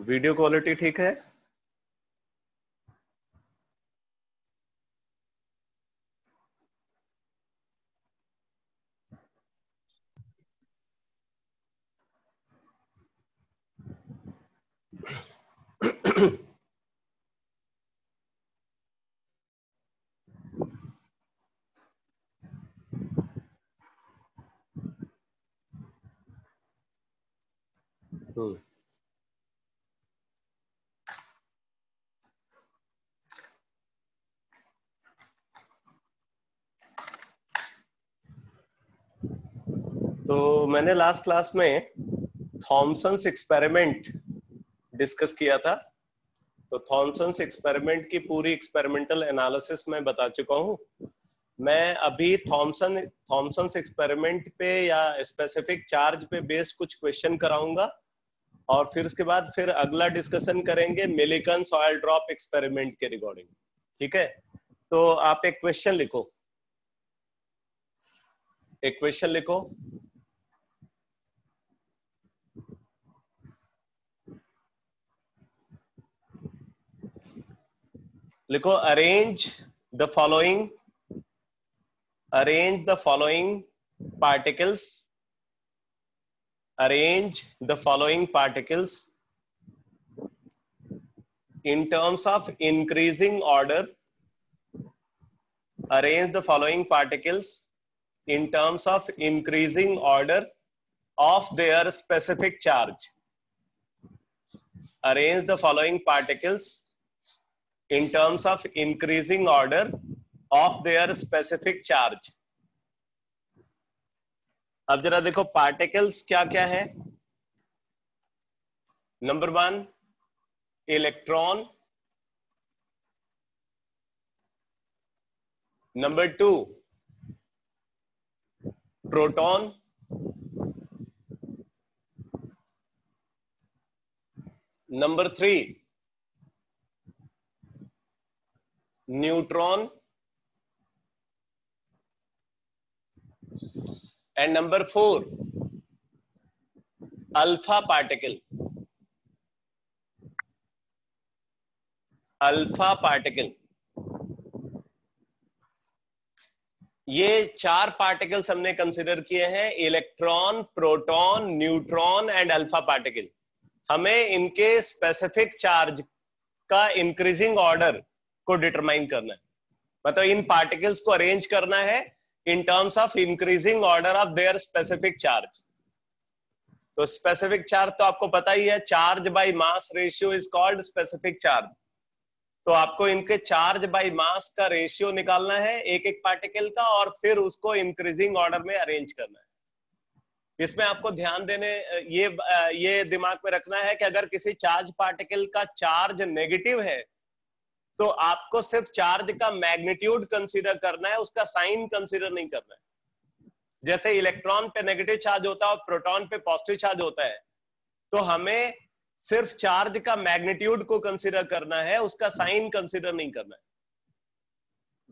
Video quality ठीक है? तो मैंने लास्ट क्लास में थॉमसन्स एक्सपेरिमेंट डिस्कस किया था। तो थॉमसन्स एक्सपेरिमेंट की पूरी एक्सपेरिमेंटल एनालिसिस मैं बता चुका हूं। मैं अभी थॉमसन्स एक्सपेरिमेंट पे या स्पेसिफिक चार्ज पे बेस्ड कुछ क्वेश्चन कराऊंगा और फिर उसके बाद फिर अगला डिस्कशन करेंगे मिलिकन्स ऑयल ड्रॉप एक्सपेरिमेंट के रिगार्डिंग। ठीक है, तो आप एक क्वेश्चन लिखो, एक क्वेश्चन लिखो। लिखो arrange the following particles in terms of increasing order. Arrange the following particles in terms of increasing order of their specific charge. Arrange the following particles in terms of increasing order of their specific charge. अब जरा देखो particles क्या क्या है। Number 1 electron, number 2 proton, number 3 neutron and number 4 alpha particle. Alpha particle, ये 4 particles हमने consider किए हैं, electron, proton, neutron and alpha particle. हमें इनके स्पेसिफिक चार्ज का इंक्रीजिंग ऑर्डर को डिटरमाइन करना है, मतलब इन पार्टिकल्स को अरेंज करना है in terms of increasing order of their specific charge. तो स्पेसिफिक चार्ज तो आपको पता ही है, charge by mass ratio is called specific charge. तो आपको इनके चार्ज बाय मास का रेशियो निकालना है एक एक पार्टिकल का और फिर उसको इंक्रीजिंग ऑर्डर में अरेंज करना है। इसमें आपको ध्यान देने ये दिमाग में रखना है कि अगर किसी चार्ज पार्टिकल का चार्ज नेगेटिव है तो आपको सिर्फ चार्ज का मैग्नीट्यूड कंसीडर करना है, उसका साइन कंसीडर नहीं करना है। जैसे इलेक्ट्रॉन पे नेगेटिव चार्ज होता है और प्रोटॉन पे पॉजिटिव चार्ज होता है, तो हमें सिर्फ चार्ज का मैग्नीट्यूड को कंसीडर करना है, उसका साइन कंसीडर नहीं करना है।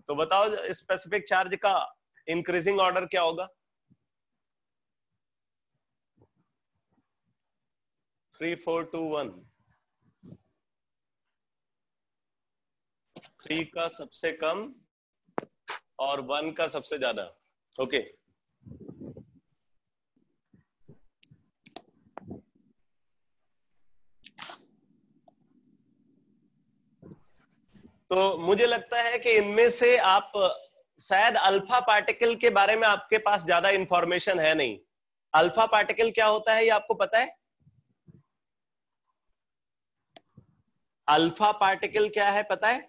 तो बताओ स्पेसिफिक चार्ज का इंक्रीजिंग ऑर्डर क्या होगा? 3 4 2 1। 3 का सबसे कम और 1 का सबसे ज्यादा। ओके, तो मुझे लगता है कि इनमें से आप शायद अल्फा पार्टिकल के बारे में आपके पास ज्यादा इंफॉर्मेशन है नहीं। अल्फा पार्टिकल क्या होता है ये आपको पता है? अल्फा पार्टिकल क्या है पता है?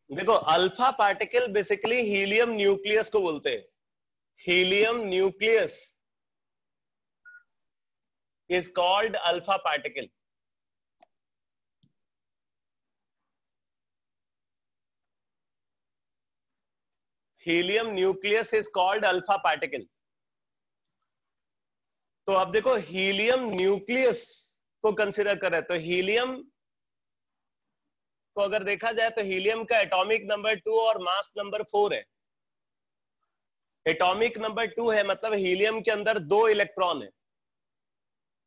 देखो alpha particle basically helium nucleus को बोलते हैं। Helium nucleus is called alpha particle. Helium nucleus is called alpha particle. तो अब देखो हीलियम न्यूक्लियस को कंसीडर करें तो हीलियम को अगर देखा जाए तो हीलियम का एटॉमिक नंबर 2 और मास नंबर 4 है। एटॉमिक नंबर 2 है मतलब हीलियम के अंदर 2 इलेक्ट्रॉन है।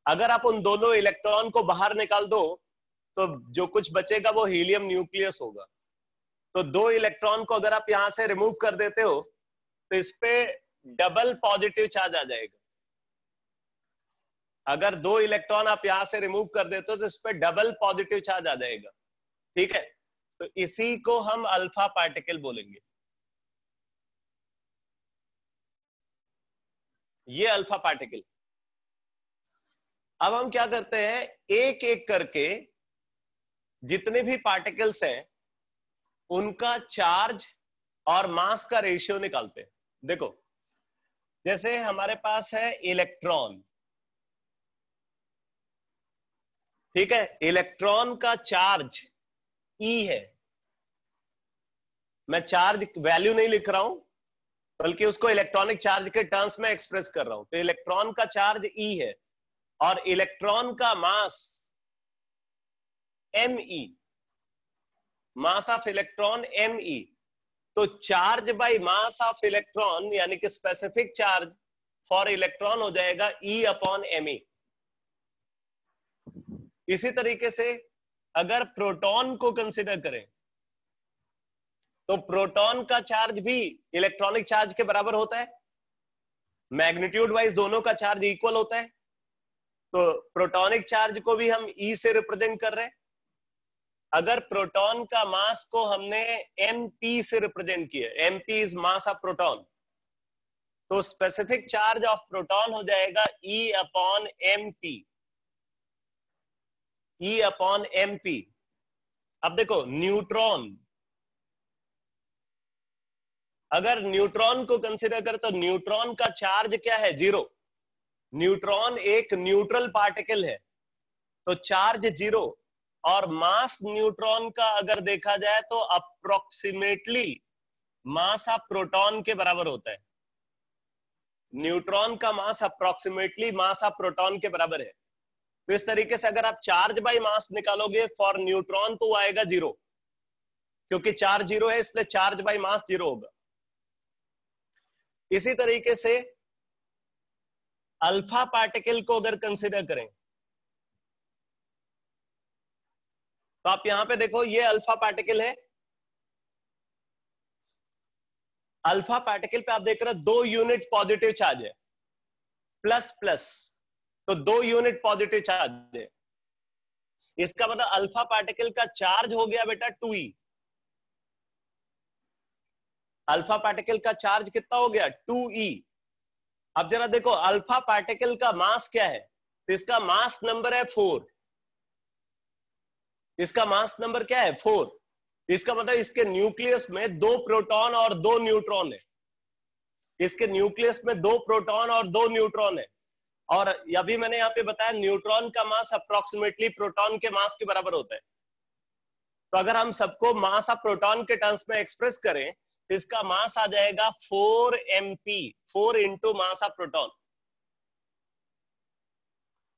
अगर आप उन दोनों इलेक्ट्रॉन को बाहर निकाल दो तो जो कुछ बचेगा वो हीलियम न्यूक्लियस होगा। तो 2 इलेक्ट्रॉन को अगर आप यहां से रिमूव कर देते हो तो इस पे डबल पॉजिटिव चार्ज आ जाएगा। अगर 2 इलेक्ट्रॉन आप यहां से रिमूव कर देते हो तो इस पे डबल पॉजिटिव चार्ज आ जाएगा। ठीक है, तो इसी को हम अल्फा पार्टिकल बोलेंगे। ये अल्फा पार्टिकल। अब हम क्या करते हैं, एक एक करके जितने भी पार्टिकल्स हैं उनका चार्ज और मास का रेशियो निकालते हैं। देखो, जैसे हमारे पास है इलेक्ट्रॉन, ठीक है, इलेक्ट्रॉन का चार्ज E है। मैं चार्ज वैल्यू नहीं लिख रहा हूं बल्कि उसको इलेक्ट्रॉनिक चार्ज के टर्म्स में एक्सप्रेस कर रहा हूं। तो इलेक्ट्रॉन का चार्ज E है और इलेक्ट्रॉन का मास Me, mass of electron Me। तो charge by mass of electron यानी कि स्पेसिफिक चार्ज फॉर इलेक्ट्रॉन हो जाएगा E अपॉन Me। इसी तरीके से अगर प्रोटॉन को कंसिडर करें तो प्रोटॉन का चार्ज भी इलेक्ट्रॉनिक चार्ज के बराबर होता है। मैग्नीट्यूड वाइज दोनों का चार्ज इक्वल होता है। तो प्रोटॉनिक चार्ज को भी हम E से रिप्रेजेंट कर रहे हैं। अगर प्रोटॉन का मास को हमने Mp से रिप्रेजेंट किया, Mp is mass of proton, तो स्पेसिफिक चार्ज ऑफ प्रोटॉन हो जाएगा E upon Mp। E upon Mp। अब देखो न्यूट्रॉन, अगर न्यूट्रॉन को कंसिडर करें तो न्यूट्रॉन का चार्ज क्या है, 0। न्यूट्रॉन एक न्यूट्रल पार्टिकल है तो चार्ज 0। और मास न्यूट्रॉन का अगर देखा जाए तो अप्रोक्सीमेटली मास ऑफ प्रोटॉन के बराबर होता है। न्यूट्रॉन का मास अप्रोक्सीमेटली मास ऑफ प्रोटॉन के बराबर है। तो इस तरीके से अगर आप चार्ज बाय मास निकालोगे फॉर न्यूट्रॉन तो वो आएगा 0, क्योंकि चार्ज 0 है इसलिए चार्ज बाय मास 0 होगा। इसी तरीके से अल्फा पार्टिकल को अगर कंसिडर करें तो आप यहां पे देखो, ये अल्फा पार्टिकल है। अल्फा पार्टिकल पे आप देख रहे हो 2 यूनिट पॉजिटिव चार्ज है, प्लस प्लस, तो 2 यूनिट पॉजिटिव चार्ज है। इसका मतलब अल्फा पार्टिकल का चार्ज हो गया बेटा 2e। अल्फा पार्टिकल का चार्ज कितना हो गया, 2e। अब जरा देखो अल्फा पार्टिकल का मास क्या है, तो इसका मास नंबर है 4। इसका मास नंबर क्या है, 4। इसका मतलब इसके न्यूक्लियस में 2 प्रोटॉन और 2 न्यूट्रॉन है। इसके न्यूक्लियस में 2 प्रोटॉन और 2 न्यूट्रॉन है। और अभी मैंने यहाँ पे बताया न्यूट्रॉन का मास अप्रोक्सीमेटली प्रोटॉन के मास के बराबर होता है। तो अगर हम सबको मास ऑफ प्रोटॉन के टर्म्स में एक्सप्रेस करें तो इसका मास आ जाएगा 4mp, 4 into mass of proton.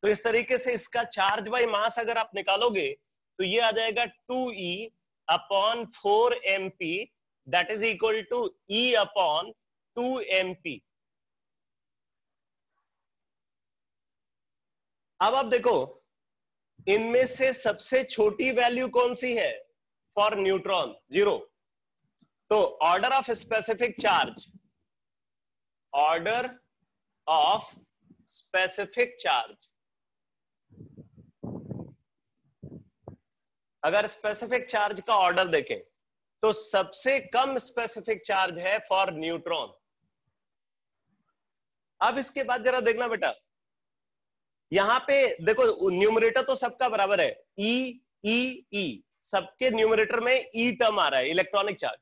तो इस तरीके से इसका चार्ज बाय मास अगर आप निकालोगे तो ये आ जाएगा 2e upon 4mp, that is equal to E upon 2mp। अब आप देखो इनमें से सबसे छोटी वैल्यू कौन सी है फॉर न्यूट्रॉन, 0। तो order of specific charge, order of specific charge, अगर स्पेसिफिक चार्ज का ऑर्डर देखें तो सबसे कम स्पेसिफिक चार्ज है फॉर न्यूट्रॉन। अब इसके बाद जरा देखना बेटा, यहां पे देखो न्यूमरेटर तो सबका बराबर है, E E E, सबके न्यूमरेटर में E टर्म आ रहा है इलेक्ट्रॉनिक चार्ज,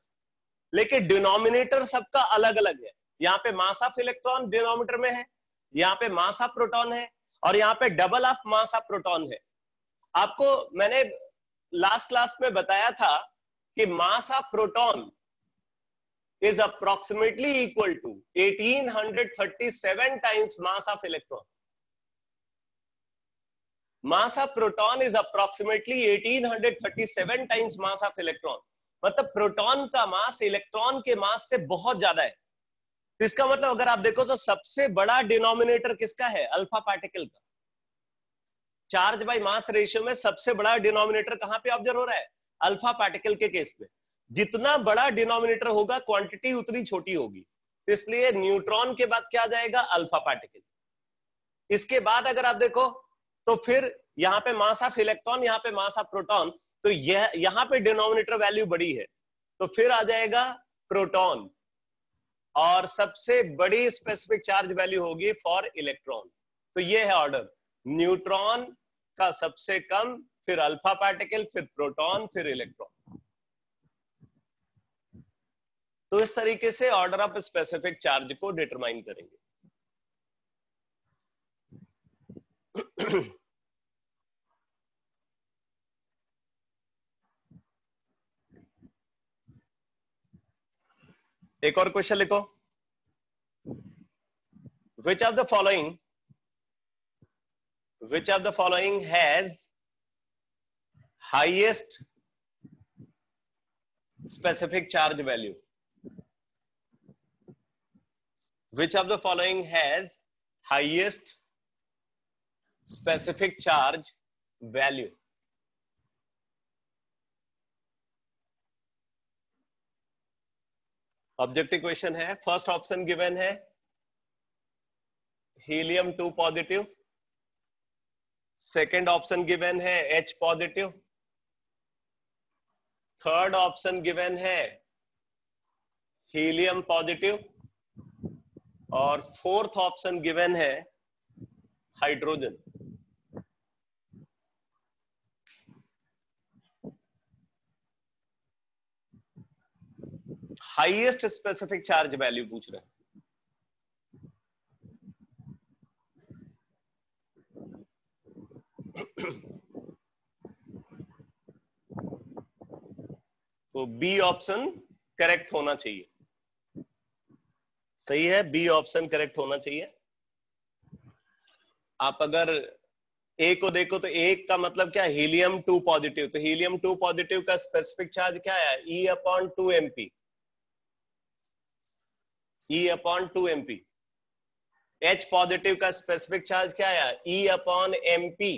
लेकिन डिनोमिनेटर सबका अलग अलग है। यहाँ पे मास ऑफ इलेक्ट्रॉन डिनोमिनेटर में है, यहाँ पे मास ऑफ प्रोटॉन है, और यहाँ पे double of mass of proton है। आपको मैंने लास्ट क्लास में बताया था कि mass of proton is approximately equal to 1837 times mass of electron. Mass of proton is approximately 1837 times mass of electron. मतलब प्रोटॉन का मास इलेक्ट्रॉन के मास से बहुत ज्यादा है। तो इसका मतलब अगर आप देखो तो सबसे बड़ा डिनोमिनेटर किसका है? अल्फा पार्टिकल का। चार्ज बाय मास रेशियो में सबसे बड़ा डिनोमिनेटर कहां पे ऑब्जर्व हो रहा है? अल्फा पार्टिकल के केस में। जितना बड़ा डिनोमिनेटर होगा क्वांटिटी उतनी छोटी होगी, तो इसलिए न्यूट्रॉन के बाद क्या आ जाएगा? Alpha particle. इसके बाद अगर आप देखो तो फिर यहाँ पे मास ऑफ इलेक्ट्रॉन, यहाँ पे मास ऑफ प्रोटॉन, तो यह यहाँ पे डिनोमिनेटर वैल्यू बड़ी है, तो फिर आ जाएगा प्रोटॉन, और सबसे बड़ी स्पेसिफिक चार्ज वैल्यू होगी फॉर इलेक्ट्रॉन। तो ये है ऑर्डर, न्यूट्रॉन का सबसे कम, फिर अल्फा पार्टिकल, फिर प्रोटॉन, फिर इलेक्ट्रॉन। तो इस तरीके से ऑर्डर ऑफ स्पेसिफिक चार्ज को डिटरमाइन करेंगे। एक और क्वेश्चन लिखो। Which of the following has highest specific charge value? Which of the following has highest specific charge value? Objective question है। फर्स्ट ऑप्शन गिवन है helium 2 positive, second option given है H positive, third option given है helium positive, और fourth option given है hydrogen. Highest specific charge value पूछ रहे हैं। तो बी ऑप्शन करेक्ट होना चाहिए। सही है, बी ऑप्शन करेक्ट होना चाहिए। आप अगर ए को देखो तो एक का मतलब क्या? Helium 2 positive. तो हीलियम 2 पॉजिटिव का स्पेसिफिक चार्ज क्या है? E/2mp। E/2mp। H पॉजिटिव का स्पेसिफिक चार्ज क्या है? E/mp।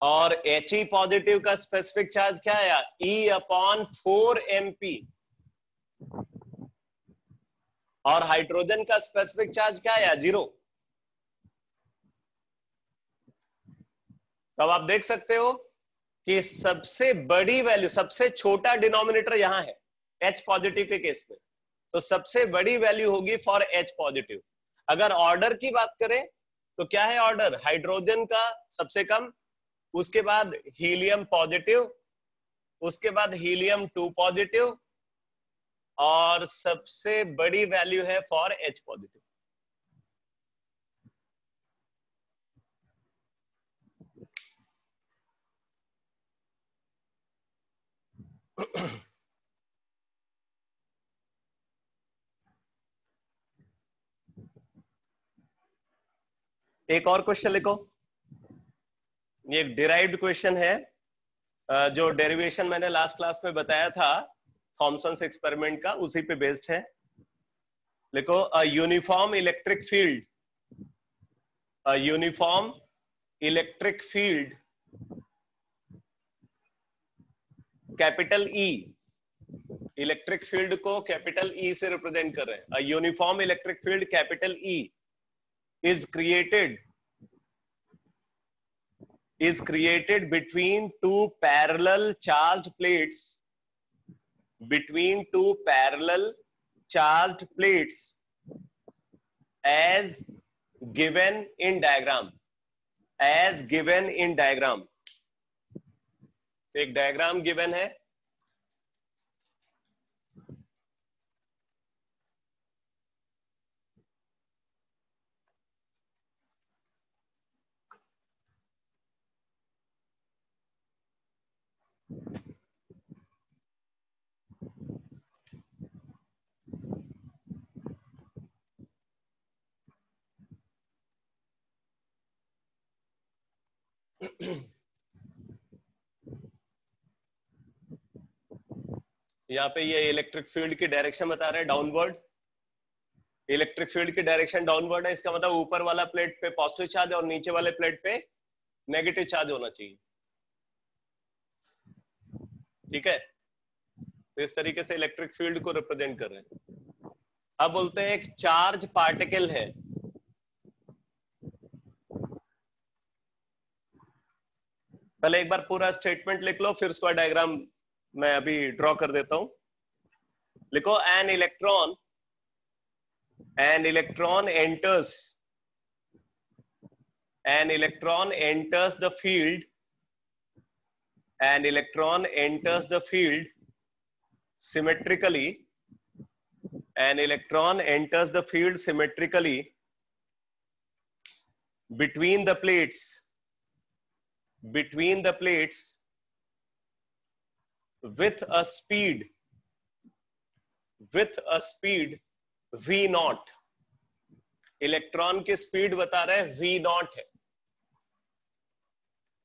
और He पॉजिटिव का स्पेसिफिक चार्ज क्या है? E/4mp। और हाइड्रोजन का स्पेसिफिक चार्ज क्या है? 0। तब आप देख सकते हो कि सबसे बड़ी वैल्यू, सबसे छोटा डिनोमिनेटर यहां है H पॉजिटिव के केस में, तो सबसे बड़ी वैल्यू होगी फॉर H पॉजिटिव। अगर ऑर्डर की बात करें तो क्या है ऑर्डर? हाइड्रोजन का सबसे कम, उसके बाद हीलियम पॉजिटिव, उसके बाद हीलियम 2 पॉजिटिव, और सबसे बड़ी वैल्यू है फॉर H पॉजिटिव। एक और क्वेश्चन लिखो। ये एक डिराइव्ड क्वेश्चन है, जो डेरिवेशन मैंने लास्ट क्लास में बताया था थॉमसन एक्सपेरिमेंट का, उसी पे बेस्ड है। लिखो, a uniform electric field, a uniform electric field capital E, electric field को कैपिटल ई से रिप्रेजेंट कर रहे हैं। A uniform electric field capital E is created between two parallel charged plates, as given in diagram, तो एक diagram given है। यहाँ पे ये इलेक्ट्रिक फील्ड की डायरेक्शन बता रहा है डाउनवर्ड। इलेक्ट्रिक फील्ड की डायरेक्शन डाउनवर्ड है, इसका मतलब ऊपर वाला प्लेट पे पॉजिटिव चार्ज और नीचे वाले प्लेट पे नेगेटिव चार्ज होना चाहिए। ठीक है, तो इस तरीके से इलेक्ट्रिक फील्ड को रिप्रेजेंट कर रहे हैं। अब बोलते हैं एक चार्ज पार्टिकल है, पहले एक बार पूरा स्टेटमेंट लिख लो, फिर उसका डायग्राम मैं अभी ड्रॉ कर देता हूं। लिखो an electron enters the field, an electron enters the field symmetrically, an electron enters the field symmetrically between the plates with a speed v naught। Electron की स्पीड बता रहे हैं v naught है,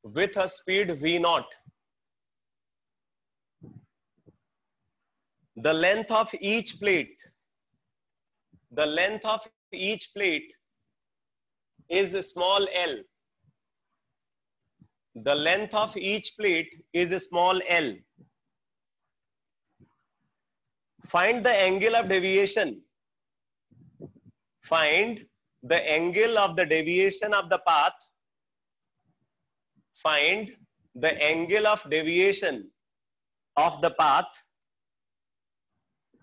with a speed v naught। the length of each plate is small l, the length of each plate is small l। find the angle of deviation of the path, find the angle of deviation of the path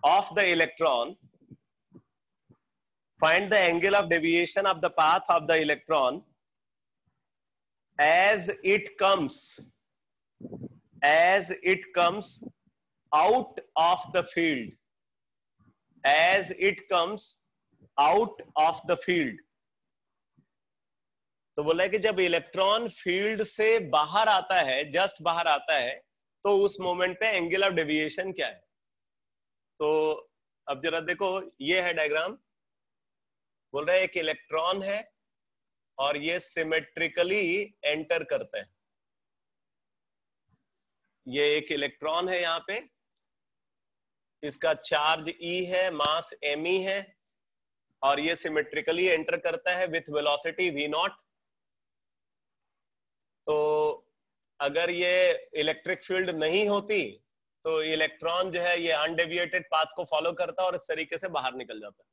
of the electron, find the angle of deviation of the path of the electron as it comes out of the field, as it comes out of the field। तो बोला है कि जब electron filled से बाहर आता है, just बाहर आता है, तो उस मोमेंट पे एंगल ऑफ डेविएशन क्या है। तो अब जरा देखो, ये है डायग्राम। बोल रहा है एक इलेक्ट्रॉन है और ये सिमेट्रिकली एंटर करता है। ये एक इलेक्ट्रॉन है, यहाँ पे इसका चार्ज E है, मास me है, और ये सिमेट्रिकली एंटर करता है विथ वेलोसिटी v नॉट। तो अगर ये इलेक्ट्रिक फील्ड नहीं होती तो इलेक्ट्रॉन जो है ये अनडेविएटेड पाथ को फॉलो करता और इस तरीके से बाहर निकल जाता।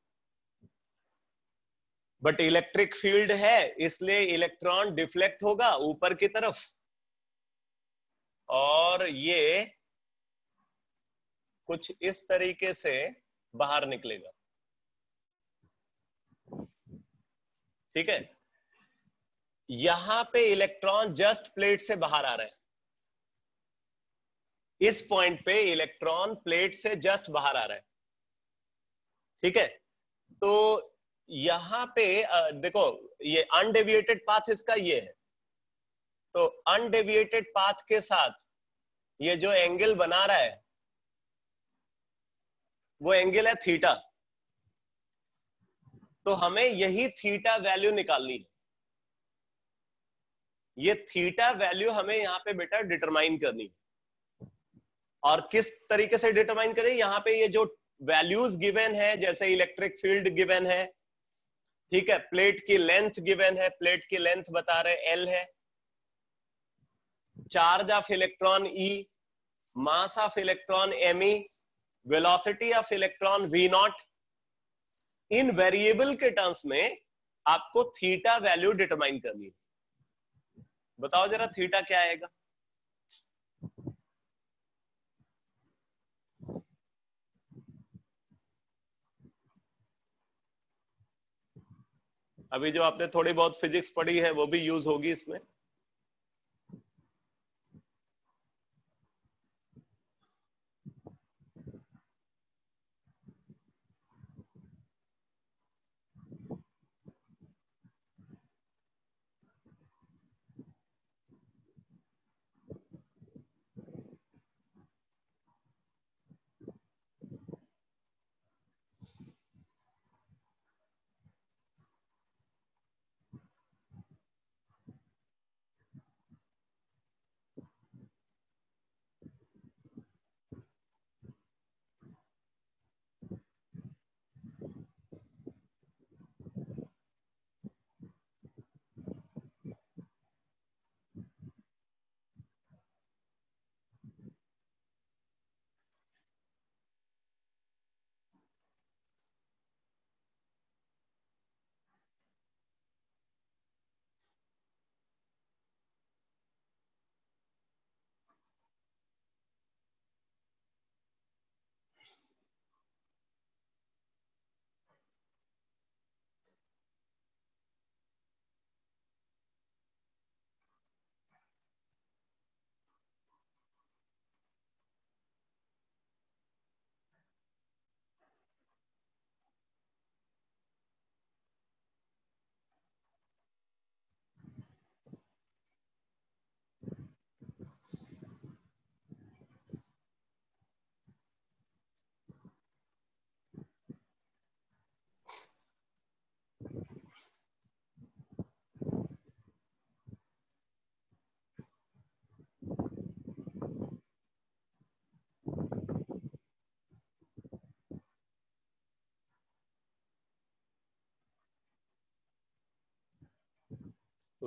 बट इलेक्ट्रिक फील्ड है, इसलिए इलेक्ट्रॉन डिफ्लेक्ट होगा ऊपर की तरफ और ये कुछ इस तरीके से बाहर निकलेगा। ठीक है, यहां पे इलेक्ट्रॉन जस्ट प्लेट से बाहर आ रहा है, इस पॉइंट पे इलेक्ट्रॉन प्लेट से जस्ट बाहर आ रहा है। ठीक है, तो यहां पे देखो, ये अनडेविएटेड पाथ इसका ये है, तो अनडेविएटेड पाथ के साथ ये जो एंगल बना रहा है वो एंगल है थीटा। तो हमें यही थीटा वैल्यू निकालनी है। ये थीटा वैल्यू हमें यहाँ पे बेटा डिटरमाइन करनी है। और किस तरीके से डिटरमाइन करें, यहाँ पे ये जो वैल्यूज गिवन है, जैसे इलेक्ट्रिक फील्ड गिवन है, ठीक है, प्लेट की लेंथ गिवन है, प्लेट की लेंथ बता रहे L है, charge of electron E, mass of electron me, velocity of electron v not. In variable के टर्म्स में आपको थीटा वैल्यू डिटरमाइन करनी है। बताओ जरा थीटा क्या आएगा। अभी जो आपने थोड़ी बहुत फिजिक्स पढ़ी है वो भी यूज होगी इसमें।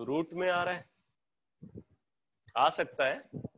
रूट में आ रहा है, आ सकता है।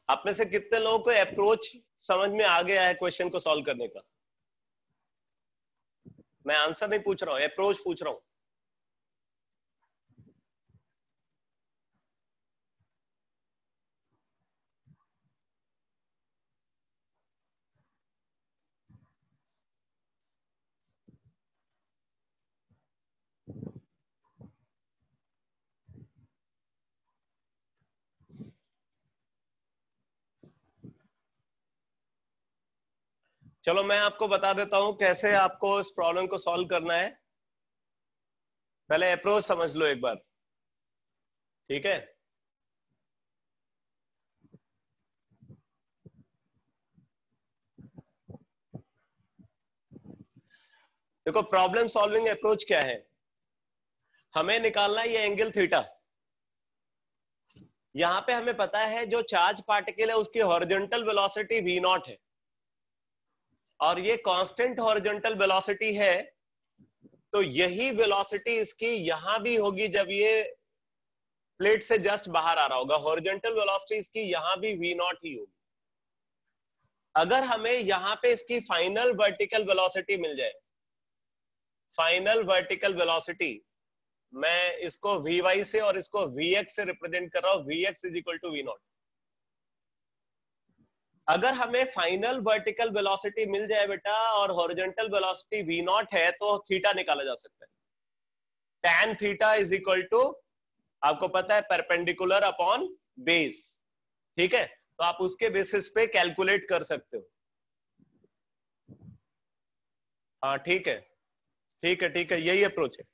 आप में से कितने लोगों को अप्रोच समझ में आ गया है क्वेश्चन को सॉल्व करने का? मैं आंसर नहीं पूछ रहा हूं, अप्रोच पूछ रहा हूं। चलो मैं आपको बता देता हूं कैसे आपको इस प्रॉब्लम को सॉल्व करना है। पहले अप्रोच समझ लो एक बार, ठीक है? देखो प्रॉब्लम सॉल्विंग अप्रोच क्या है, हमें निकालना है ये एंगल थीटा। यहां पे हमें पता है जो चार्ज पार्टिकल है उसकी हॉरिजॉन्टल वेलोसिटी v नॉट है, और ये कांस्टेंट हॉरिजॉन्टल वेलोसिटी है, तो यही वेलोसिटी इसकी यहां भी होगी जब ये प्लेट से जस्ट बाहर आ रहा होगा। हॉरिजॉन्टल वेलोसिटी इसकी यहां भी v नॉट ही होगी। अगर हमें यहां पे इसकी फाइनल वर्टिकल वेलोसिटी मिल जाए, फाइनल वर्टिकल वेलोसिटी, मैं इसको vy से और इसको vx से रिप्रेजेंट कर रहा हूं, vx is equal to v not. अगर हमें फाइनल वर्टिकल वेलोसिटी मिल जाए बेटा और हॉरिजॉन्टल वेलोसिटी v नॉट है, तो थीटा निकाला जा सकता है। tan theta is equal to, आपको पता है, परपेंडिकुलर अपॉन बेस, ठीक है? तो आप उसके बेसिस पे कैलकुलेट कर सकते हो। हाँ ठीक है, ठीक है, ठीक है, यही अप्रोच है।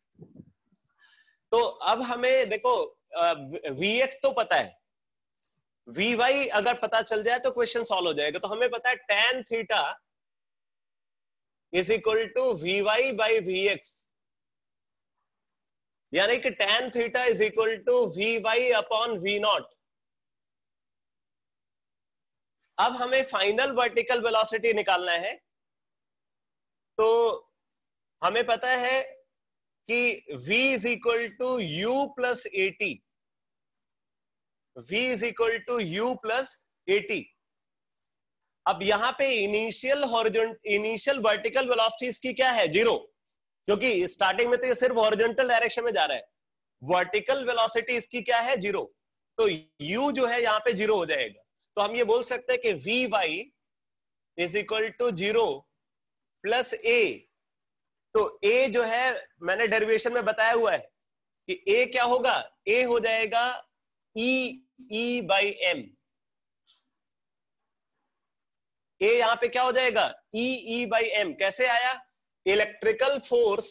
तो अब हमें देखो vx तो पता है, vy अगर पता चल जाए तो क्वेश्चन सॉल्व हो जाएगा। तो हमें पता है tan theta is equal to vy by vx, यानी कि tan theta is equal to vy upon v not. अब हमें फाइनल वर्टिकल वेलोसिटी निकालना है, तो हमें पता है कि v is equal to u plus AT, v is equal to u plus AT. अब यहाँ पे इनिशियल वर्टिकल वेलोसिटी इसकी क्या है? 0, क्योंकि स्टार्टिंग में तो ये सिर्फ हॉरिजॉन्टल डायरेक्शन में जा रहा है। वर्टिकल वेलोसिटी इसकी क्या है? 0। तो u जो है यहाँ पे 0 हो जाएगा। तो हम ये बोल सकते हैं कि vy is equal to 0 plus a। तो a जो है मैंने डेरिवेशन में बताया हुआ है कि a क्या होगा? a हो जाएगा e बाई m। ए यहां पे क्या हो जाएगा? E by M. कैसे आया? Electrical force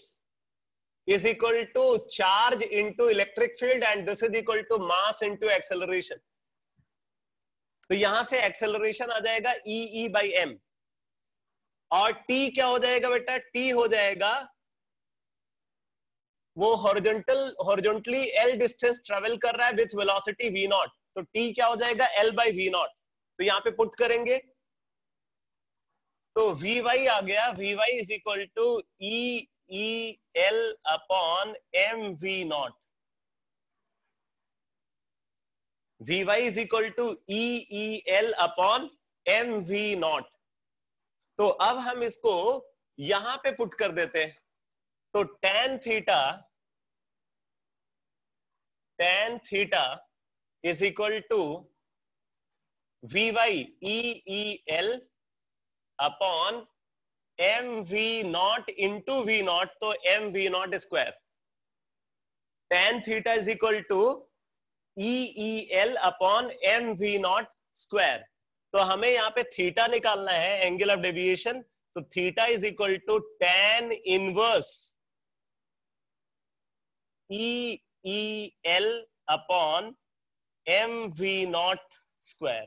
is equal to charge into electric field and this is equal to mass into acceleration. तो यहां से एक्सेलरेशन आ जाएगा ई बाई एम, और टी क्या हो जाएगा बेटा? टी हो जाएगा वो हॉरिजॉन्टली एल डिस्टेंस ट्रेवल कर रहा है विथ वेलोसिटी वी नॉट, तो टी क्या हो जाएगा? L by V not. तो यहां पे पुट करेंगे तो वी वाई आ गया, V Y is equal to E E L upon M V not. V Y is equal to E E L upon M V not. तो अब हम इसको यहां पे पुट कर देते हैं। तो tan theta is equal to V Y E E L upon M V nought into V not, तो M V not square. tan theta is equal to E E L upon M V not square. तो हमें यहाँ पे theta निकालना है, angle of deviation. तो theta is equal to tan inverse E E L upon M V not square.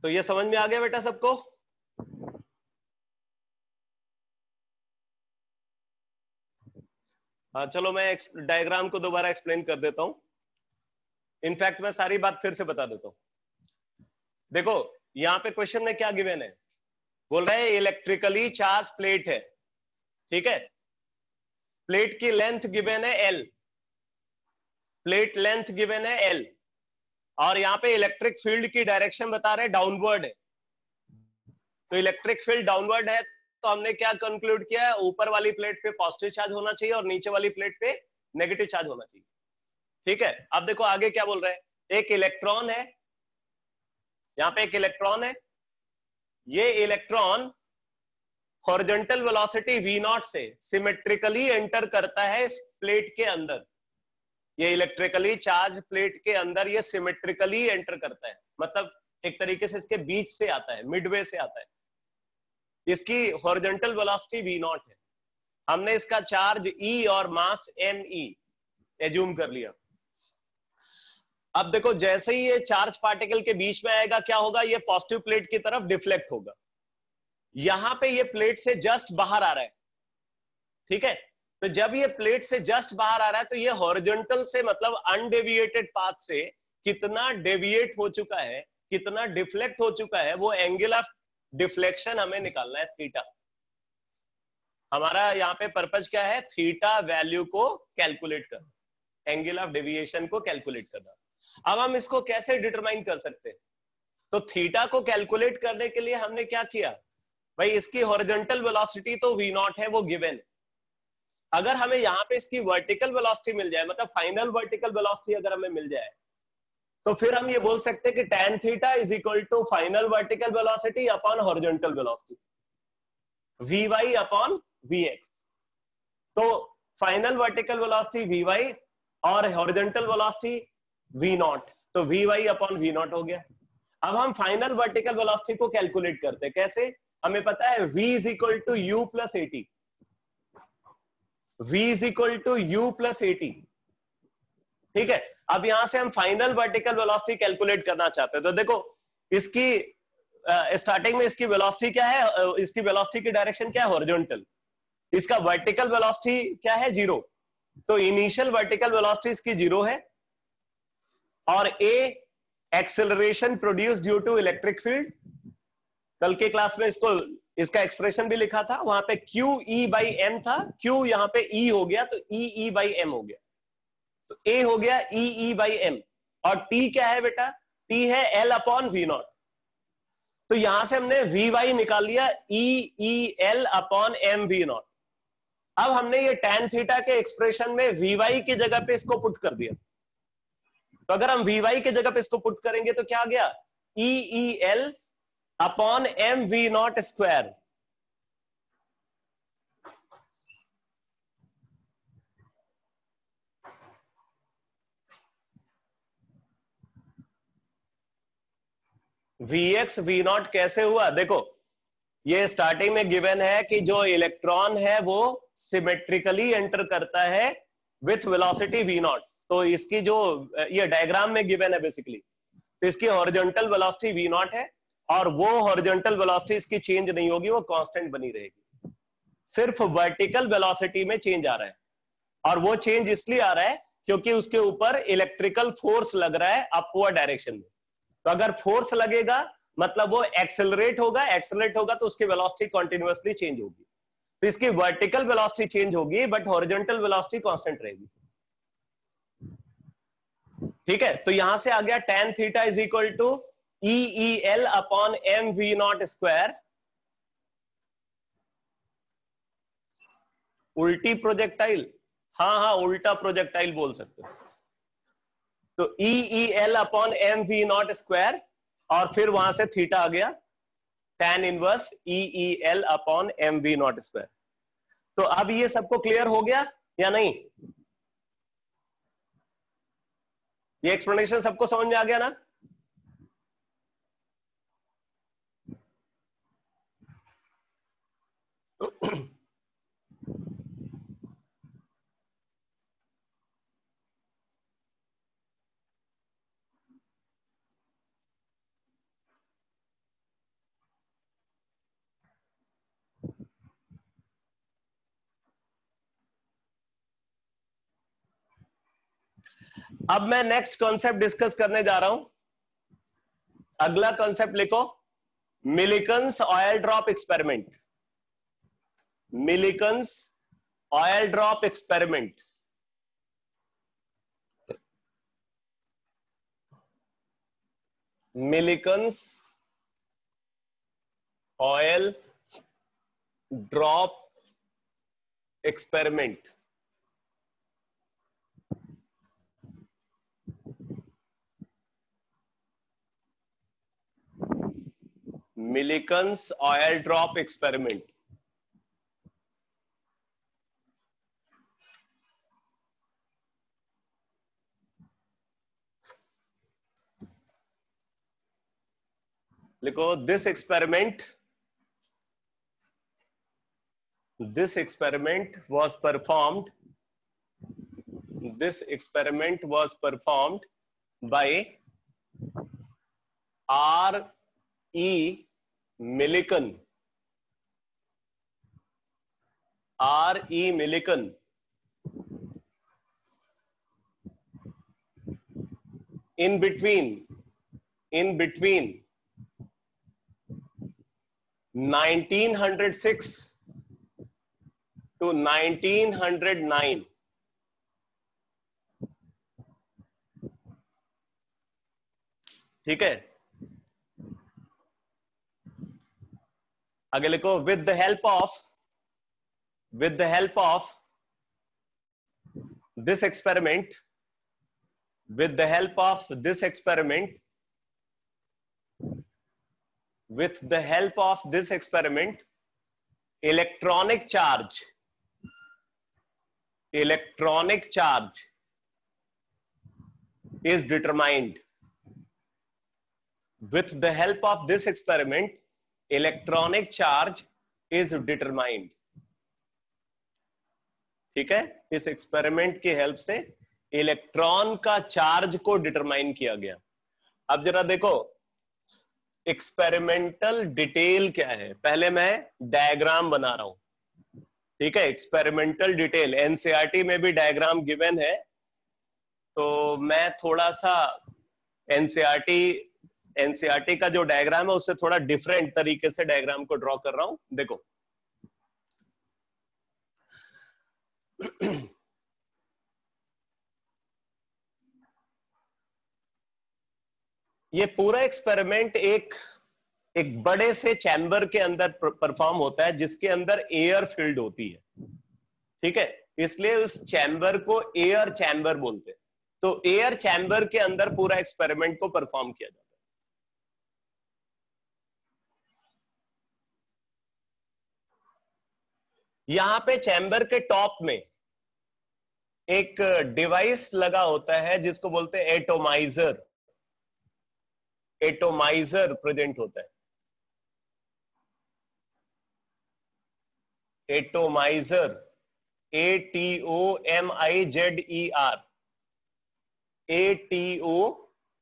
तो ये समझ में आ गया बेटा सबको? हाँ चलो मैं डायग्राम को दोबारा एक्सप्लेन कर देता हूं। इनफैक्ट मैं सारी बात फिर से बता देता हूं। देखो यहां पे क्वेश्चन में क्या गिवन है, बोल रहे हैं इलेक्ट्रिकली चार्ज प्लेट है, ठीक है। प्लेट की लेंथ गिवन है एल, प्लेट लेंथ गिवन है एल, और यहाँ पे इलेक्ट्रिक फील्ड की डायरेक्शन बता रहे हैं डाउनवर्ड है। तो इलेक्ट्रिक फील्ड डाउनवर्ड है, तो हमने क्या कंक्लूड किया है, ऊपर वाली प्लेट पे पॉजिटिव चार्ज होना चाहिए और नीचे वाली प्लेट पे नेगेटिव चार्ज होना चाहिए, ठीक है। अब देखो आगे क्या बोल रहे हैं, एक इलेक्ट्रॉन है, यहाँ पे एक इलेक्ट्रॉन है, ये electron horizontal velocity v not से सिमेट्रिकली एंटर करता है इस प्लेट के अंदर। ये इलेक्ट्रिकली चार्ज प्लेट के अंदर ये सिमेट्रिकली एंटर करता है, मतलब एक तरीके से इसके बीच से आता है, मिडवे से आता है। इसकी हॉरिजॉन्टल वेलोसिटी v नॉट है, हमने इसका चार्ज E और मास me एज्यूम कर लिया। अब देखो जैसे ही ये चार्ज पार्टिकल के बीच में आएगा क्या होगा, ये पॉजिटिव प्लेट की तरफ डिफ्लेक्ट होगा। यहां पे ये प्लेट से जस्ट बाहर आ रहा है, ठीक है। तो जब ये प्लेट से जस्ट बाहर आ रहा है तो ये हॉरिजॉन्टल से मतलब अनडेविएटेड पाथ से कितना डेविएट हो चुका है, कितना डिफ्लेक्ट हो चुका है, वो एंगल ऑफ डिफ्लेक्शन हमें निकालना है, थीटा। हमारा यहाँ पे पर्पज क्या है, थीटा वैल्यू को कैलकुलेट करना, एंगल ऑफ डेविएशन को कैलकुलेट करना। अब हम इसको कैसे डिटरमाइन कर सकते हैं, तो थीटा को कैलकुलेट करने के लिए हमने क्या किया भाई, इसकी हॉरिजॉन्टल वेलोसिटी तो v नॉट है, वो गिवन है। अगर हमें यहाँ पे इसकी वर्टिकल वेलोसिटी मिल जाए, मतलब फाइनल वर्टिकल वेलोसिटी अगर हमें मिल जाए, तो फिर हम ये बोल सकते हैं कि tan theta is equal to final vertical velocity upon horizontal velocity, vy अपॉन vx। तो फाइनल वर्टिकल वेलोसिटी vy और हॉरिजॉन्टल वेलोसिटी v नॉट, तो vy अपॉन v नॉट हो गया। अब हम फाइनल वर्टिकल वेलोसिटी को कैलकुलेट करते हैं, कैसे, हमें पता है v is equal to u plus AT, v is equal to u plus AT, ठीक है। अब यहां से हम फाइनल वर्टिकल वेलोसिटी कैलकुलेट करना चाहते हैं, तो देखो इसकी स्टार्टिंग में इसकी वेलोसिटी क्या है, इसकी वेलोसिटी की डायरेक्शन क्या है, हॉरिजॉन्टल। इसका वर्टिकल वेलोसिटी क्या है, 0, तो इनिशियल वर्टिकल वेलोसिटी इसकी 0 है, और a acceleration produce due to electric field. कल के क्लास में इसका एक्सप्रेशन भी लिखा था, वहां पे q e बाई m था, q यहाँ पे e हो गया तो e e बाई m हो गया, तो a हो गया e e बाई m, और t क्या है बेटा, टी है एल अपॉन वी नॉट। तो यहां से हमने वी वाई निकाल लिया, E L upon M V not. अब हमने ये tan थीटा के एक्सप्रेशन में वी वाई की जगह पे इसको पुट कर दिया। तो अगर हम वी वाई की जगह पे इसको पुट करेंगे तो क्या आ गया, E L upon M V not square. V X V not कैसे हुआ, देखो ये स्टार्टिंग में गिवन है कि जो इलेक्ट्रॉन है वो सिमेट्रिकली एंटर करता है विथ वेलोसिटी वी नॉट। तो इसकी जो ये डायग्राम में गिवन है बेसिकली, तो इसकी हॉरिजॉन्टल वेलोसिटी वी नॉट है, और वो हॉरिजॉन्टल वेलोसिटी इसकी चेंज नहीं होगी, वो कांस्टेंट बनी रहेगी। सिर्फ वर्टिकल वेलोसिटी में चेंज आ रहा है, और वो चेंज इसलिए आ रहा है क्योंकि उसके ऊपर इलेक्ट्रिकल फोर्स लग रहा है अपवर्ड डायरेक्शन में। तो अगर फोर्स लगेगा मतलब वो एक्सेलरेट होगा, एक्सेलरेट होगा तो उसकी वेलोसिटी कंटिन्यूअसली चेंज होगी। तो इसकी वर्टिकल वेलोसिटी चेंज होगी बट हॉरिजॉन्टल वेलोसिटी कांस्टेंट रहेगी। ठीक है, तो यहां से आ गया tan theta is equal to E L upon M V not square. उल्टी प्रोजेक्टाइल, हाँ हाँ उल्टा प्रोजेक्टाइल बोल सकते हो। तो E L upon M V not square, और फिर वहां से थीटा आ गया tan inverse E L upon M V not square. तो अब ये सबको क्लियर हो गया या नहीं, ये एक्सप्लेनेशन सबको समझ में आ गया ना। अब मैं नेक्स्ट कॉन्सेप्ट डिस्कस करने जा रहा हूं। अगला कॉन्सेप्ट लिखो, Millikan's oil drop experiment. Millikan's oil drop experiment. Millikan's oil drop experiment. Millikan's oil drop experiment. लिखो, this experiment was performed this experiment was performed by R. E. Millikan. R. E. Millikan in between 1906 to 1909। ठीक है, आगे लिखो, with the help of this experiment with the help of this experiment electronic charge is determined. With the help of this experiment electronic charge is determined। ठीक है, इस experiment की help से electron का चार्ज को डिटरमाइन किया गया। अब जरा देखो एक्सपेरिमेंटल डिटेल क्या है, पहले मैं डायग्राम बना रहा हूं। ठीक है, एक्सपेरिमेंटल डिटेल एनसीईआरटी में भी डायग्राम गिवन है, तो मैं थोड़ा सा एनसीईआरटी का जो डायग्राम है उससे थोड़ा डिफरेंट तरीके से डायग्राम को ड्रॉ कर रहा हूं। देखो ये पूरा एक्सपेरिमेंट एक बड़े से चैम्बर के अंदर परफॉर्म होता है, जिसके अंदर एयर फिल्ड होती है, ठीक है, इसलिए उस चैम्बर को एयर चैम्बर बोलते हैं। तो एयर चैम्बर के अंदर पूरा एक्सपेरिमेंट को परफॉर्म किया जाता है। यहां पे चैम्बर के टॉप में एक डिवाइस लगा होता है जिसको बोलते हैं एटोमाइजर। एटोमाइजर प्रेजेंट होता है, एटोमाइजर, ATOMIZER,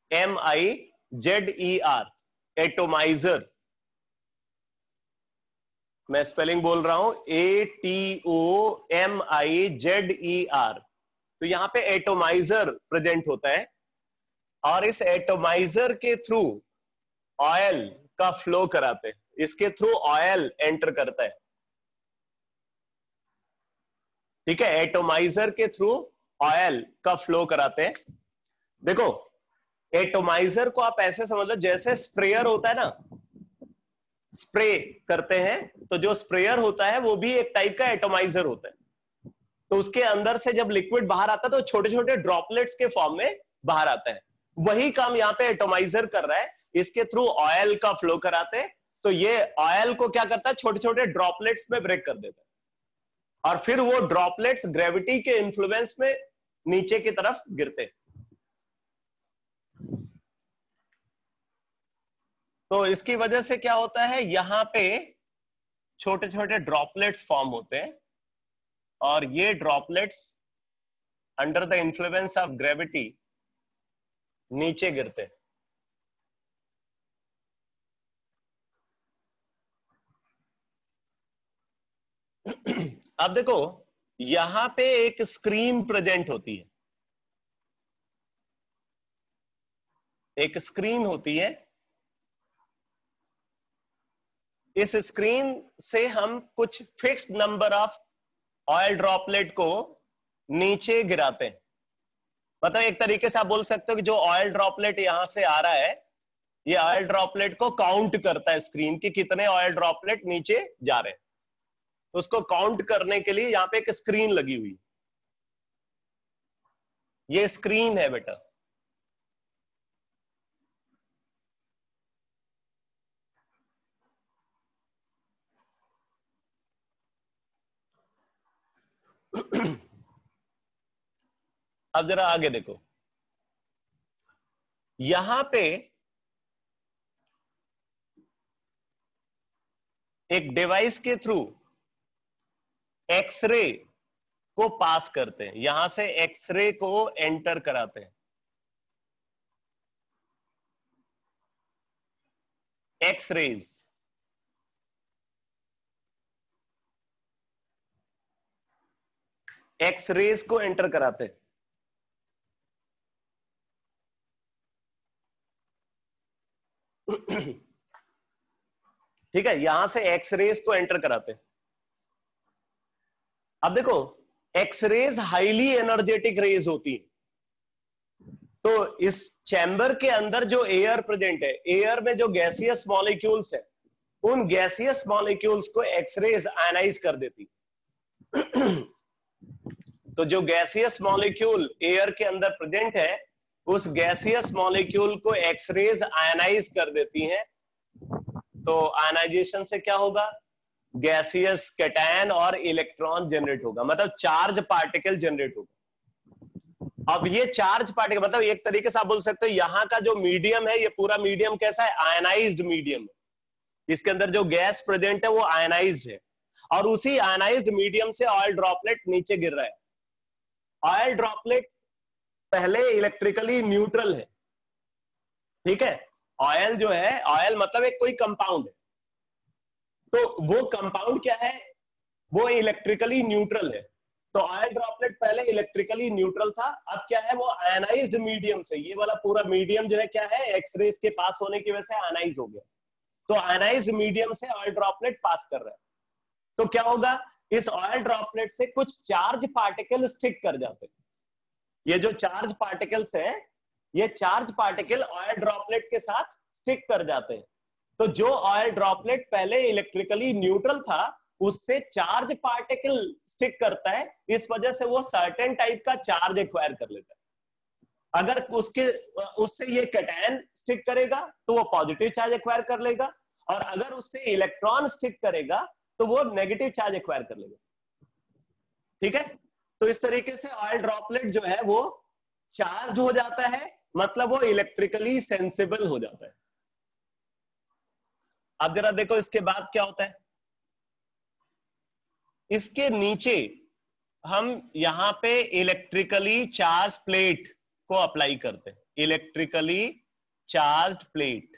ATOMIZER, एटोमाइजर। मैं स्पेलिंग बोल रहा हूं, ATOMIZER। तो यहां पे एटोमाइजर प्रेजेंट होता है, और इस एटोमाइजर के थ्रू ऑयल का फ्लो कराते हैं, इसके थ्रू ऑयल एंटर करता है, ठीक है, एटोमाइजर के थ्रू ऑयल का फ्लो कराते हैं। देखो, एटोमाइजर को आप ऐसे समझ लो जैसे स्प्रेयर होता है ना, स्प्रे करते हैं, तो जो स्प्रेयर होता है वो भी एक टाइप का एटोमाइजर होता है। तो उसके अंदर से जब लिक्विड बाहर आता है तो छोटे छोटे ड्रॉपलेट्स के फॉर्म में बाहर आता है। वही काम यहाँ पे एटोमाइजर कर रहा है, इसके थ्रू ऑयल का फ्लो कराते हैं। तो ये ऑयल को क्या करता है, छोटे छोटे ड्रॉपलेट्स में ब्रेक कर देता है, और फिर वो ड्रॉपलेट्स ग्रेविटी के इन्फ्लुएंस में नीचे की तरफ गिरते हैं। तो इसकी वजह से क्या होता है, यहां पे छोटे छोटे ड्रॉपलेट्स फॉर्म होते हैं, और ये droplets under the influence of gravity नीचे गिरते हैं। अब देखो, यहां पे एक स्क्रीन प्रेजेंट होती है, एक स्क्रीन होती है। इस स्क्रीन से हम कुछ fixed number of oil droplet को नीचे गिराते हैं। मतलब एक तरीके से आप बोल सकते हो कि जो ऑयल ड्रॉपलेट यहां से आ रहा है, ये ऑयल ड्रॉपलेट को काउंट करता है स्क्रीन की, कितने ऑयल ड्रॉपलेट नीचे जा रहे हैं। तो उसको काउंट करने के लिए यहां पे एक स्क्रीन लगी हुई है, ये स्क्रीन है बेटा। अब जरा आगे देखो, यहां पे एक डिवाइस के थ्रू एक्सरे को पास करते हैं, यहां से एक्सरे को एंटर कराते हैं। एक्सरेज, एक्सरेज को एंटर कराते हैं। ठीक है, यहां से एक्सरेज को एंटर कराते हैं। अब देखो, एक्सरेज हाईली एनर्जेटिक रेज होती है। तो इस चैम्बर के अंदर जो एयर प्रेजेंट है, एयर में जो गैसियस मॉलिक्यूल्स है, उन गैसियस मॉलिक्यूल्स को एक्सरेज आयनाइज कर देती। तो जो गैसियस मॉलिक्यूल एयर के अंदर प्रेजेंट है, उस गैसियस मॉलिक्यूल को एक्सरेज आयनाइज कर देती हैं। तो आयनाइजेशन से क्या होगा, गैसियस कैटायन और इलेक्ट्रॉन जनरेट होगा, मतलब चार्ज पार्टिकल जनरेट होगा। अब ये चार्ज पार्टिकल मतलब एक तरीके से आप बोल सकते हो यहाँ का जो मीडियम है, ये पूरा मीडियम कैसा है, आयनाइज्ड मीडियम है। इसके अंदर जो गैस प्रेजेंट है वो आयनाइज्ड है, और उसी आयनाइज्ड मीडियम से ऑयल ड्रॉपलेट नीचे गिर रहा है। ऑयल ड्रॉपलेट पहले इलेक्ट्रिकली न्यूट्रल है, ठीक है। ऑयल जो है, ऑयल मतलब एक कोई कंपाउंड है, तो वो कंपाउंड क्या है, वो इलेक्ट्रिकली न्यूट्रल है। तो ऑयल ड्रॉपलेट पहले इलेक्ट्रिकली न्यूट्रल था, अब क्या है, वो आयनाइज्ड मीडियम से, ये वाला पूरा मीडियम जो है क्या है, एक्सरेज के पास होने की वजह से आयनाइज हो गया। तो आयनाइज्ड मीडियम से ऑयल ड्रॉपलेट पास कर रहा है। तो क्या होगा, इस ऑयल ड्रॉपलेट से कुछ चार्ज पार्टिकल स्टिक कर जाते हैं। ये जो चार्ज पार्टिकल्स है, ये चार्ज पार्टिकल ऑयल ड्रॉपलेट के साथ स्टिक कर जाते हैं। तो जो ऑयल ड्रॉपलेट पहले इलेक्ट्रिकली न्यूट्रल था उससे चार्ज पार्टिकल स्टिक करता है, इस वजह से वो सर्टेन टाइप का चार्ज एक्वायर कर लेता है। अगर उससे ये कैटायन स्टिक करेगा तो वो पॉजिटिव चार्ज एक्वायर कर लेगा, और अगर उससे इलेक्ट्रॉन स्टिक करेगा तो वो नेगेटिव चार्ज एक्वायर कर लेगा। ठीक है, तो इस तरीके से ऑयल ड्रॉपलेट जो है वो चार्ज हो जाता है, मतलब वो इलेक्ट्रिकली सेंसिबल हो जाता है। अब जरा देखो इसके बाद क्या होता है। इसके नीचे हम यहां पे इलेक्ट्रिकली चार्ज प्लेट को अप्लाई करते हैं, इलेक्ट्रिकली चार्ज्ड प्लेट।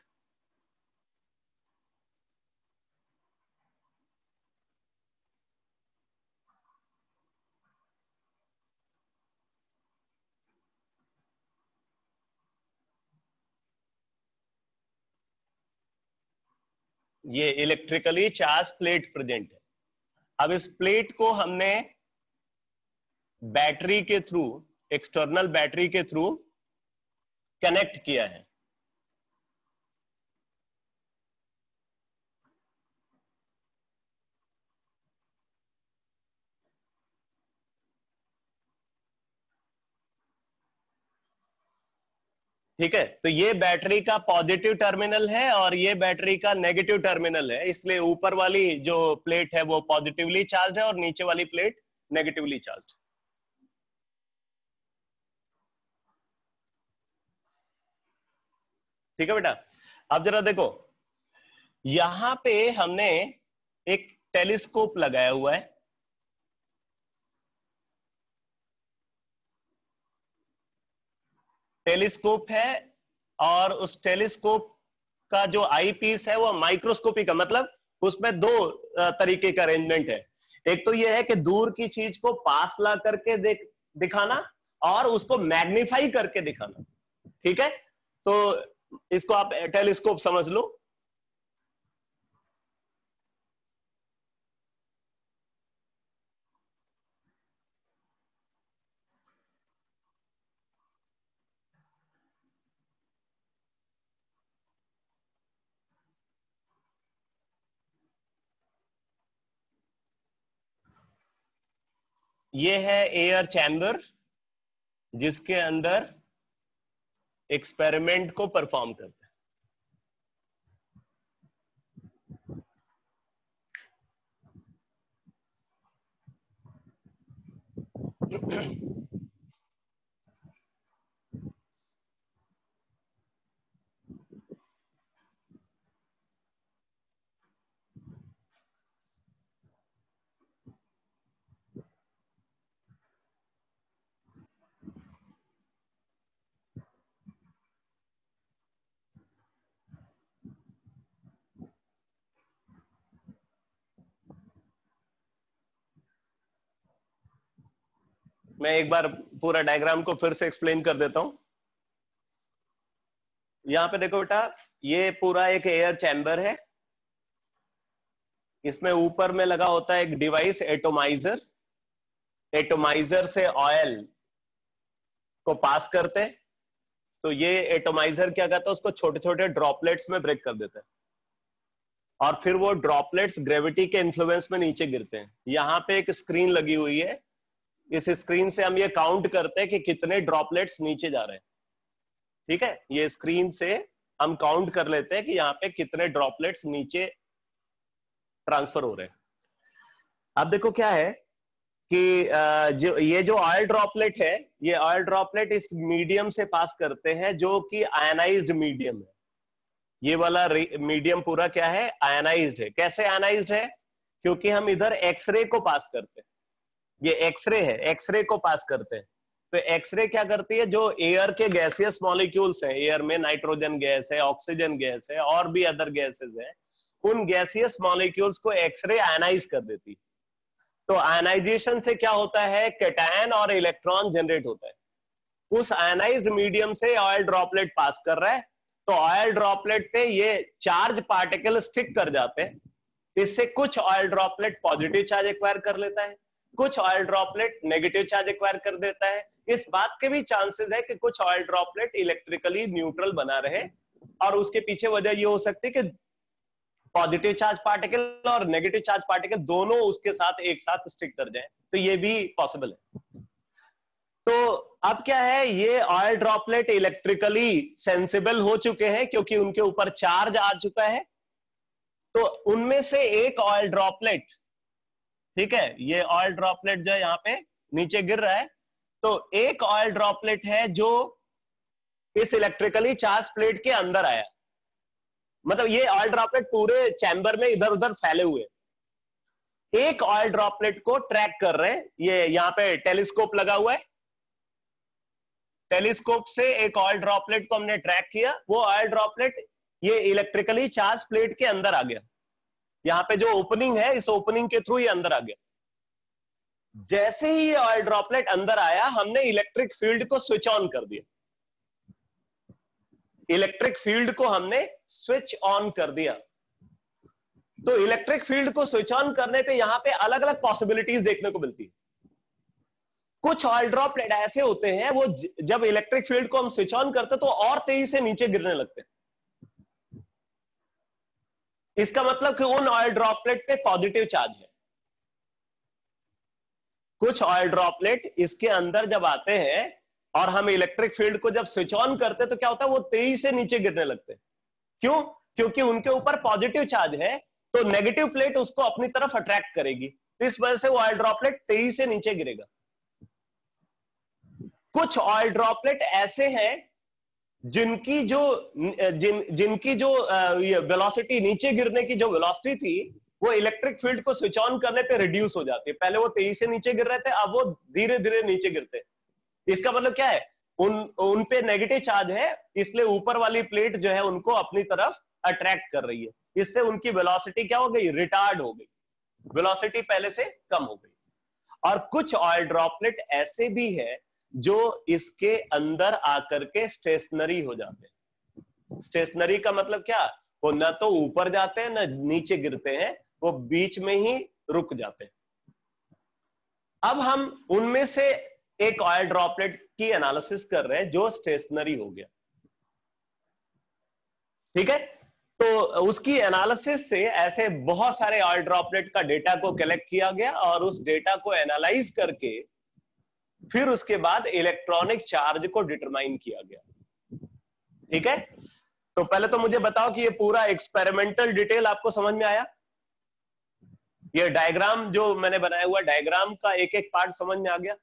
ये इलेक्ट्रिकली चार्ज प्लेट प्रेजेंट है। अब इस प्लेट को हमने बैटरी के थ्रू, एक्सटर्नल बैटरी के थ्रू कनेक्ट किया है। ठीक है, तो ये बैटरी का पॉजिटिव टर्मिनल है और ये बैटरी का नेगेटिव टर्मिनल है, इसलिए ऊपर वाली जो प्लेट है वो पॉजिटिवली चार्ज है और नीचे वाली प्लेट नेगेटिवली चार्ज। ठीक है बेटा, अब जरा देखो यहां पे हमने एक टेलीस्कोप लगाया हुआ है। टेलीस्कोप है और उस टेलीस्कोप का जो आई पीस है वो माइक्रोस्कोपी का, मतलब उसमें दो तरीके का अरेंजमेंट है। एक तो ये है कि दूर की चीज को पास ला करके दिखाना और उसको मैग्नीफाई करके दिखाना। ठीक है, तो इसको आप टेलीस्कोप समझ लो। ये है एयर चैम्बर जिसके अंदर एक्सपेरिमेंट को परफॉर्म करते हैं। मैं एक बार पूरा डायग्राम को फिर से एक्सप्लेन कर देता हूं। यहां पे देखो बेटा, ये पूरा एक एयर चैम्बर है, इसमें ऊपर में लगा होता है एक डिवाइस एटोमाइजर। एटोमाइजर से ऑयल को पास करते हैं, तो ये एटोमाइजर क्या करता है, उसको छोटे छोटे ड्रॉपलेट्स में ब्रेक कर देता है और फिर वो ड्रॉपलेट्स ग्रेविटी के इन्फ्लुएंस में नीचे गिरते हैं। यहाँ पे एक स्क्रीन लगी हुई है, इस स्क्रीन से हम ये काउंट करते हैं कि कितने ड्रॉपलेट्स नीचे जा रहे हैं। ठीक है, ये स्क्रीन से हम काउंट कर लेते हैं कि यहाँ पे कितने ड्रॉपलेट्स नीचे ट्रांसफर हो रहे हैं। अब देखो क्या है कि जो ऑयल ड्रॉपलेट है, ये ऑयल ड्रॉपलेट इस मीडियम से पास करते हैं जो कि आयनाइज्ड मीडियम है। ये वाला मीडियम पूरा क्या है, आयनाइज्ड है। कैसे आयनाइज्ड है, क्योंकि हम इधर एक्सरे को पास करते हैं, ये एक्सरे है, एक्सरे को पास करते हैं। तो एक्सरे क्या करती है, जो एयर के गैसियस मॉलिक्यूल्स हैं, एयर में नाइट्रोजन गैस है, ऑक्सीजन गैस है और भी अदर गैसेस हैं, उन गैसियस मॉलिक्यूल्स को एक्सरे आयनाइज कर देती है। तो आयनाइजेशन से क्या होता है, कैटायन और इलेक्ट्रॉन जनरेट होता है। उस आयनाइज्ड मीडियम से ऑयल ड्रॉपलेट पास कर रहा है, तो ऑयल ड्रॉपलेट पे ये चार्ज पार्टिकल स्टिक कर जाते हैं। इससे कुछ oil droplet positive charge acquire कर लेता है, कुछ oil droplet negative charge acquire कर देता है। इस बात के भी चांसेस है कि कुछ ऑयल ड्रॉपलेट इलेक्ट्रिकली न्यूट्रल बना रहे, और उसके पीछे वजह ये हो सकती है कि पॉजिटिव चार्ज पार्टिकल और नेगेटिव चार्ज पार्टिकल दोनों उसके साथ एक साथ स्टिक कर जाए, तो ये भी पॉसिबल है। तो अब क्या है, ये ऑयल ड्रॉपलेट इलेक्ट्रिकली सेंसिबल हो चुके हैं क्योंकि उनके ऊपर चार्ज आ चुका है। तो उनमें से एक ऑयल ड्रॉपलेट, ठीक है, ये ऑयल ड्रॉपलेट जो यहाँ पे नीचे गिर रहा है, तो एक ऑयल ड्रॉपलेट है जो इस इलेक्ट्रिकली चार्ज प्लेट के अंदर आया, मतलब ये ऑयल ड्रॉपलेट पूरे चैम्बर में इधर उधर फैले हुए, एक ऑयल ड्रॉपलेट को ट्रैक कर रहे हैं। ये यहाँ पे टेलीस्कोप लगा हुआ है, टेलीस्कोप से एक ऑयल ड्रॉपलेट को हमने ट्रैक किया, वो ऑयल ड्रॉपलेट ये इलेक्ट्रिकली चार्ज प्लेट के अंदर आ गया, यहाँ पे जो ओपनिंग है इस ओपनिंग के थ्रू ये अंदर आ गया। जैसे ही ये ऑयल ड्रॉपलेट अंदर आया, हमने इलेक्ट्रिक फील्ड को स्विच ऑन कर दिया, इलेक्ट्रिक फील्ड को हमने स्विच ऑन कर दिया। तो इलेक्ट्रिक फील्ड को स्विच ऑन करने पे यहां पे अलग अलग पॉसिबिलिटीज देखने को मिलती है। कुछ ऑयल ड्रॉपलेट ऐसे होते हैं वो जब इलेक्ट्रिक फील्ड को हम स्विच ऑन करते तो और तेजी से नीचे गिरने लगते हैं। इसका मतलब कि उन ऑयल ड्रॉपलेट पे पॉजिटिव चार्ज है। कुछ ऑयल ड्रॉपलेट इसके अंदर जब आते हैं और हम इलेक्ट्रिक फील्ड को जब स्विच ऑन करते तो क्या होता है, वो तेजी से नीचे गिरने लगते हैं। क्यों? क्योंकि उनके ऊपर पॉजिटिव चार्ज है, तो नेगेटिव प्लेट उसको अपनी तरफ अट्रैक्ट करेगी, तो इस वजह से वो ऑयल ड्रॉपलेट तेजी से नीचे गिरेगा। कुछ ऑयल ड्रॉपलेट ऐसे हैं जिनकी जो वेलोसिटी, नीचे गिरने की जो वेलोसिटी थी, वो इलेक्ट्रिक फील्ड को स्विच ऑन करने पे रिड्यूस हो जाती है। पहले वो तेजी से नीचे गिर रहे थे, अब वो धीरे धीरे नीचे गिरते हैं। इसका मतलब क्या है, उन पे नेगेटिव चार्ज है, इसलिए ऊपर वाली प्लेट जो है उनको अपनी तरफ अट्रैक्ट कर रही है। इससे उनकी वेलोसिटी क्या हो गई, रिटार्ड हो गई, वेलोसिटी पहले से कम हो गई। और कुछ ऑयल ड्रॉपलेट ऐसे भी है जो इसके अंदर आकर के स्टेशनरी हो जाते हैं। स्टेशनरी का मतलब क्या, वो ना तो ऊपर जाते हैं ना नीचे गिरते हैं, वो बीच में ही रुक जाते हैं। अब हम उनमें से एक ऑयल ड्रॉपलेट की एनालिसिस कर रहे हैं जो स्टेशनरी हो गया, ठीक है। तो उसकी एनालिसिस से ऐसे बहुत सारे ऑयल ड्रॉपलेट का डेटा को कलेक्ट किया गया और उस डेटा को एनालाइज करके फिर उसके बाद इलेक्ट्रॉनिक चार्ज को डिटरमाइन किया गया, ठीक है। तो पहले तो मुझे बताओ कि ये पूरा एक्सपेरिमेंटल डिटेल आपको समझ में आया? ये डायग्राम जो मैंने बनाया हुआ, डायग्राम का एक एक पार्ट समझ में आ गया?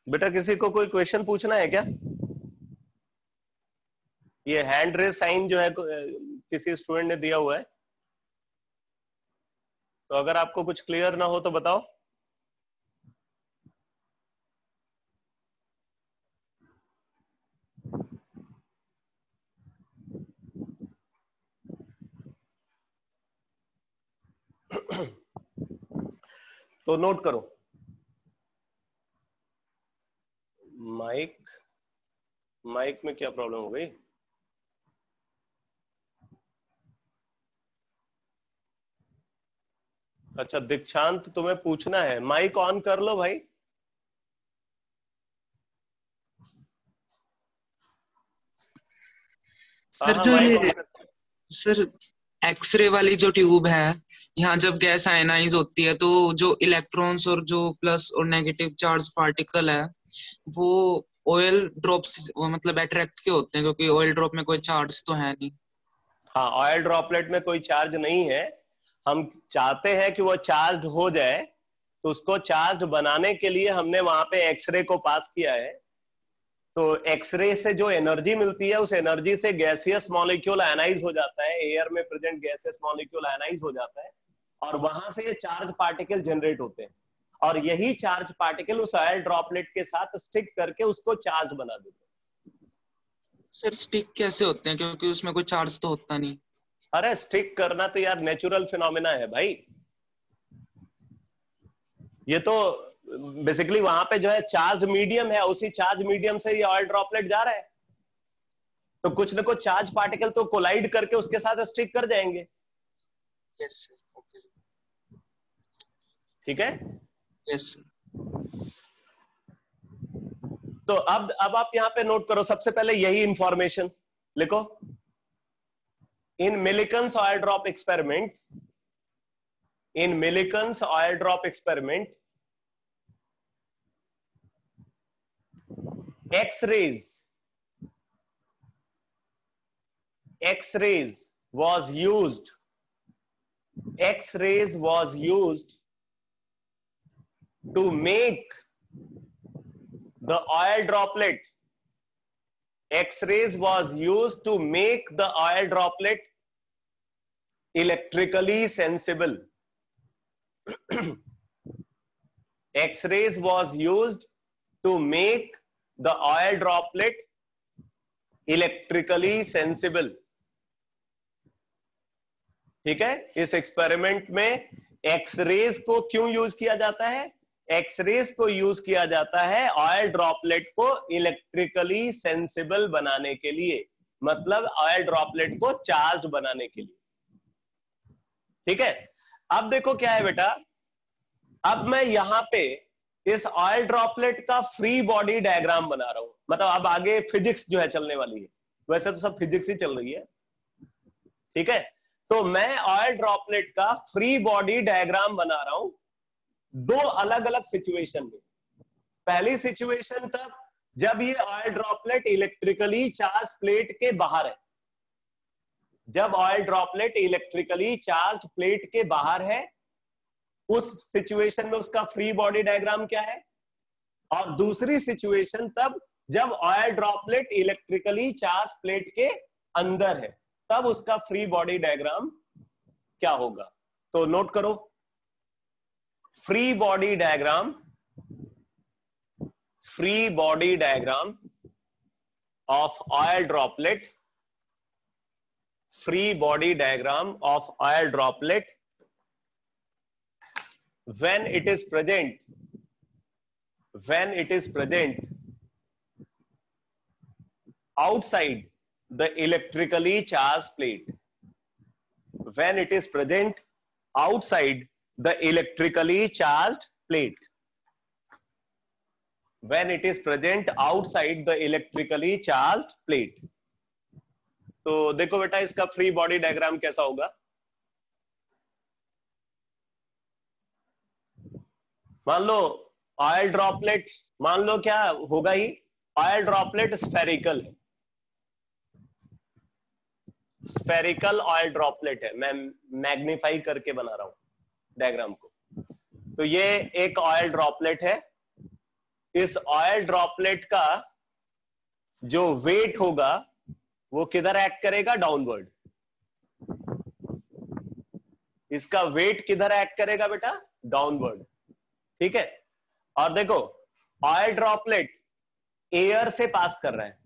बेटा किसी को कोई क्वेश्चन पूछना है क्या? ये हैंड रेज साइन जो है किसी स्टूडेंट ने दिया हुआ है, तो अगर आपको कुछ क्लियर ना हो तो बताओ। तो नोट करो। माइक में क्या प्रॉब्लम हो गई? अच्छा दीक्षांत, तुम्हें पूछना है, माइक ऑन कर लो भाई। सर हाँ जो माइक ऑन ये कर। सर एक्सरे वाली जो ट्यूब है, यहाँ जब गैस आयनाइज होती है तो जो इलेक्ट्रॉन्स और जो प्लस और नेगेटिव चार्ज पार्टिकल है वो ऑयल ड्रॉप्स मतलब अट्रैक्ट के होते हैं, क्योंकि ऑयल ड्रॉप में कोई चार्ज तो है नहीं। हाँ, ऑयल ड्रॉपलेट में कोई चार्ज नहीं है। हम चाहते हैं कि वो चार्ज हो जाए, तो उसको चार्ज बनाने के लिए हमने वहां पे एक्सरे को पास किया है। तो एक्सरे से जो एनर्जी मिलती है, उस एनर्जी से गैसियस मॉलिक्यूल आयनाइज हो जाता है, एयर में प्रेजेंट गैसियस मॉलिक्यूल आयनाइज हो जाता है, और वहां से ये चार्ज पार्टिकल जनरेट होते हैं, और यही चार्ज पार्टिकल उस ऑयल ड्रॉपलेट के साथ स्टिक करके उसको चार्ज बना देते हैं। सर स्टिक कैसे होते हैं, क्योंकि उसमें कोई चार्ज तो होता नहीं। अरे स्टिक करना तो यार नेचुरल फिनोमिना है भाई। ये तो बेसिकली वहां पे जो है चार्ज मीडियम है, उसी चार्ज मीडियम से ये ऑयल ड्रॉपलेट जा रहा है, तो कुछ ना कुछ चार्ज पार्टिकल तो कोलाइड करके उसके साथ स्टिक कर जाएंगे। यस सर, ओके, ठीक है। यस। तो अब आप यहां पे नोट करो, सबसे पहले यही इंफॉर्मेशन लिखो। In Millikan's oil drop experiment, in Millikan's oil drop experiment, X-rays was used, X-rays was used to make the oil droplet, X-rays was used to make the oil droplet electrically sensible. X-rays was used to make the oil droplet electrically sensible. ठीक है। इस experiment में X-rays को क्यों use किया जाता है? X-rays को यूज किया जाता है ऑयल ड्रॉपलेट को इलेक्ट्रिकली सेंसिबल बनाने के लिए, मतलब ऑयल ड्रॉपलेट को चार्ज बनाने के लिए। ठीक है। अब देखो क्या है बेटा, अब मैं यहां पे इस ऑयल ड्रॉपलेट का फ्री बॉडी डायग्राम बना रहा हूं, मतलब अब आगे फिजिक्स जो है चलने वाली है, वैसे तो सब फिजिक्स ही चल रही है। ठीक है। तो मैं ऑयल ड्रॉपलेट का फ्री बॉडी डायग्राम बना रहा हूं दो अलग अलग सिचुएशन में। पहली सिचुएशन तब जब ये oil droplet electrically charge plate के बाहर है, जब oil droplet electrically charge plate के बाहर है, उस सिचुएशन में उसका फ्री बॉडी डायग्राम क्या है। और दूसरी सिचुएशन तब जब oil droplet electrically charge plate के अंदर है, तब उसका फ्री बॉडी डायग्राम क्या होगा। तो नोट करो, free body diagram, free body diagram of oil droplet, free body diagram of oil droplet when it is present, when it is present outside the electrically charged plate, when it is present outside the electrically charged plate, when it is present outside the electrically charged plate। तो देखो बेटा इसका free body diagram कैसा होगा। मान लो oil droplet, मान लो क्या होगा ही, ऑयल ड्रॉपलेट स्फेरिकल है, स्फेरिकल ऑयल ड्रॉपलेट है। मैं मैग्नीफाई करके बना रहा हूं डायग्राम को। तो ये एक ऑयल ड्रॉपलेट है, इस ऑयल ड्रॉपलेट का जो वेट होगा वो किधर एक्ट करेगा, डाउनवर्ड। इसका वेट किधर एक्ट करेगा बेटा, डाउनवर्ड। ठीक है। और देखो ऑयल ड्रॉपलेट एयर से पास कर रहा है,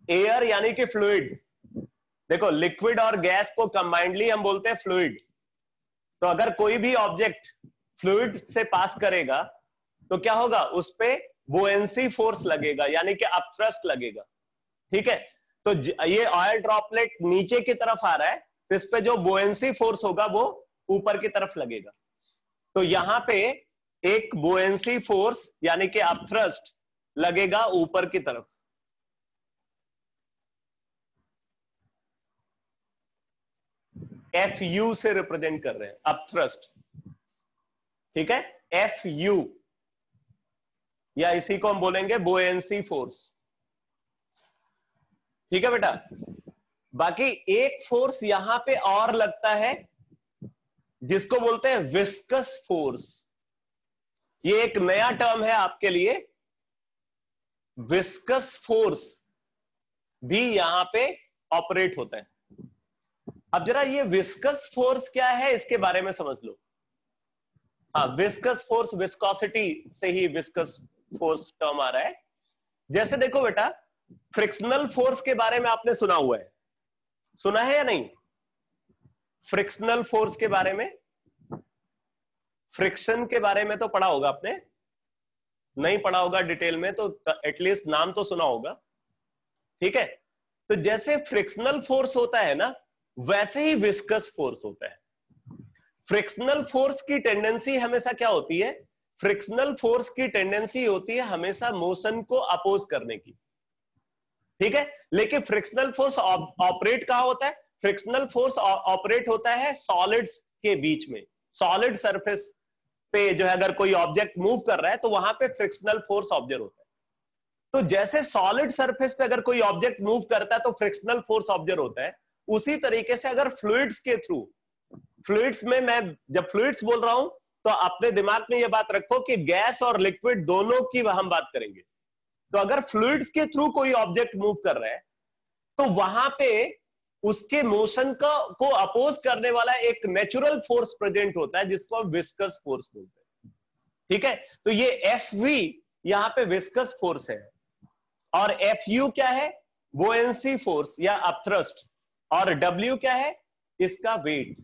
एयर यानी कि फ्लूइड। देखो लिक्विड और गैस को कंबाइंडली हम बोलते हैं फ्लूइड। तो अगर कोई भी ऑब्जेक्ट फ्लूइड से पास करेगा तो क्या होगा, उस पे बुएंसी फोर्स लगेगा, यानी कि अपथ्रस्ट लगेगा। ठीक है। तो ये ऑयल ड्रॉपलेट नीचे की तरफ आ रहा है, तो इस पे जो बुएंसी फोर्स होगा वो ऊपर की तरफ लगेगा। तो यहां पे एक बुएंसी फोर्स यानी कि अपथ्रस्ट लगेगा ऊपर की तरफ। FU से रिप्रेजेंट कर रहे हैं अपथ्रस्ट। ठीक है, FU, या इसी को हम बोलेंगे बुएंसी फोर्स। ठीक है बेटा। बाकी एक फोर्स यहां पे और लगता है जिसको बोलते हैं विस्कस फोर्स। ये एक नया टर्म है आपके लिए, विस्कस फोर्स भी यहां पे ऑपरेट होता है। अब जरा ये विस्कस फोर्स क्या है इसके बारे में समझ लो। हाँ, विस्कस फोर्स, विस्कोसिटी से ही विस्कस फोर्स टर्म आ रहा है। जैसे देखो बेटा, फ्रिक्शनल फोर्स के बारे में आपने सुना हुआ है, सुना है या नहीं? फ्रिक्शनल फोर्स के बारे में, फ्रिक्शन के बारे में तो पढ़ा होगा आपने, नहीं पढ़ा होगा डिटेल में तो एटलीस्ट नाम तो सुना होगा, ठीक है। तो जैसे फ्रिक्शनल फोर्स होता है ना, वैसे ही विस्कस फोर्स होता है। फ्रिक्शनल फोर्स की टेंडेंसी हमेशा क्या होती है, फ्रिक्शनल फोर्स की टेंडेंसी होती है हमेशा मोशन को अपोज करने की, ठीक है। लेकिन फ्रिक्शनल फोर्स ऑपरेट कहां होता है, फ्रिक्शनल फोर्स ऑपरेट होता है सॉलिड्स के बीच में, सॉलिड सरफेस पे जो है अगर कोई ऑब्जेक्ट मूव कर रहा है तो वहां पे फ्रिक्शनल फोर्स ऑब्जर्व होता है। तो जैसे सॉलिड सरफेस पे अगर कोई ऑब्जेक्ट मूव करता है तो फ्रिक्शनल फोर्स ऑब्जर्व होता है, उसी तरीके से अगर फ्लूइड्स के थ्रू, फ्लूइड्स में मैं जब फ्लूइड्स बोल रहा हूं तो अपने दिमाग में यह बात रखो कि गैस और लिक्विड दोनों की हम बात करेंगे। तो अगर फ्लूइड्स के थ्रू कोई ऑब्जेक्ट मूव कर रहा है तो वहां पे उसके मोशन को अपोज करने वाला एक नेचुरल फोर्स प्रेजेंट होता है जिसको हम विस्कस फोर्स बोलते हैं, ठीक है। तो ये Fv यहां पे विस्कस फोर्स है, और Fu क्या है, बुओयंसी फोर्स या अपथ्रस्ट, और W क्या है, इसका वेट,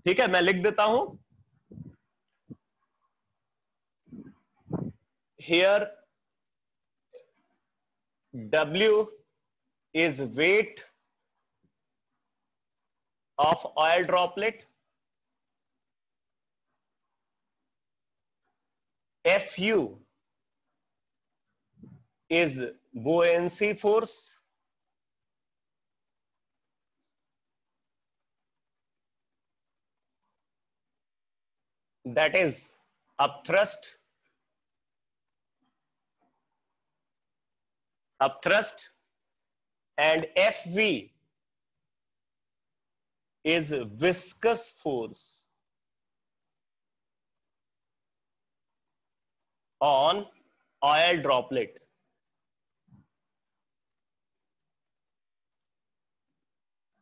ठीक है। मैं लिख देता हूं, here W is weight of oil droplet, Fu is buoyancy force, that is upthrust, and Fv is viscous force on oil droplet.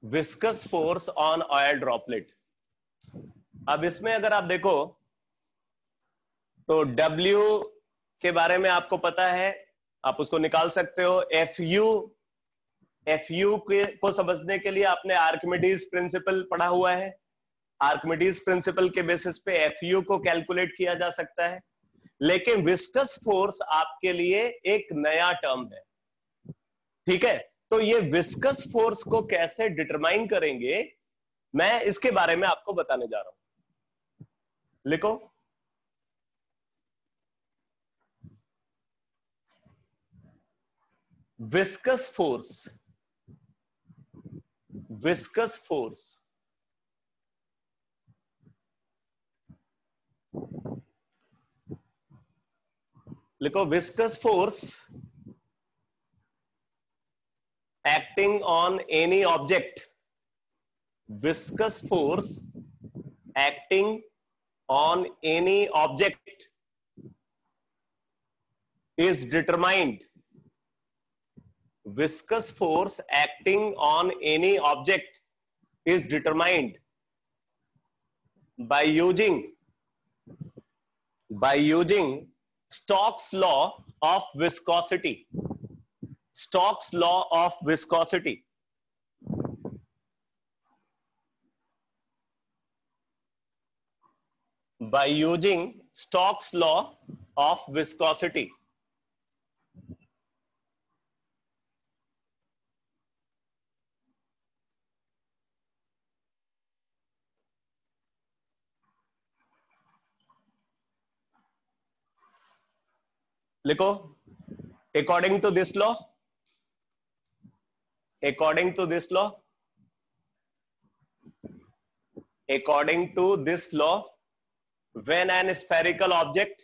Viscous force on oil droplet. अब इसमें अगर आप देखो तो W के बारे में आपको पता है, आप उसको निकाल सकते हो। Fu को समझने के लिए आपने आर्किमिडीज प्रिंसिपल पढ़ा हुआ है, आर्किमिडीज प्रिंसिपल के बेसिस पे Fu को कैलकुलेट किया जा सकता है। लेकिन विस्कस फोर्स आपके लिए एक नया टर्म है, ठीक है। तो ये विस्कस फोर्स को कैसे डिटरमाइन करेंगे, मैं इसके बारे में आपको बताने जा रहा हूं। लिखो, विस्कस फोर्स, विस्कस फोर्स लिखो, viscous force acting on any object, viscous force acting on any object is determined, viscous force acting on any object is determined by using Stokes law of viscosity. Stokes law of viscosity. By using Stokes law of viscosity. लिखो, according to this law, according to this law, according to this law, when an spherical object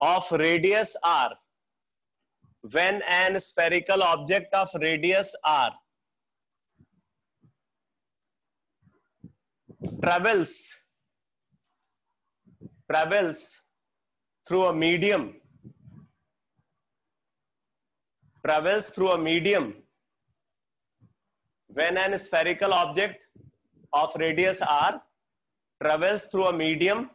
of radius r, when an spherical object of radius r travels through a medium, when an spherical object of radius r travels through a medium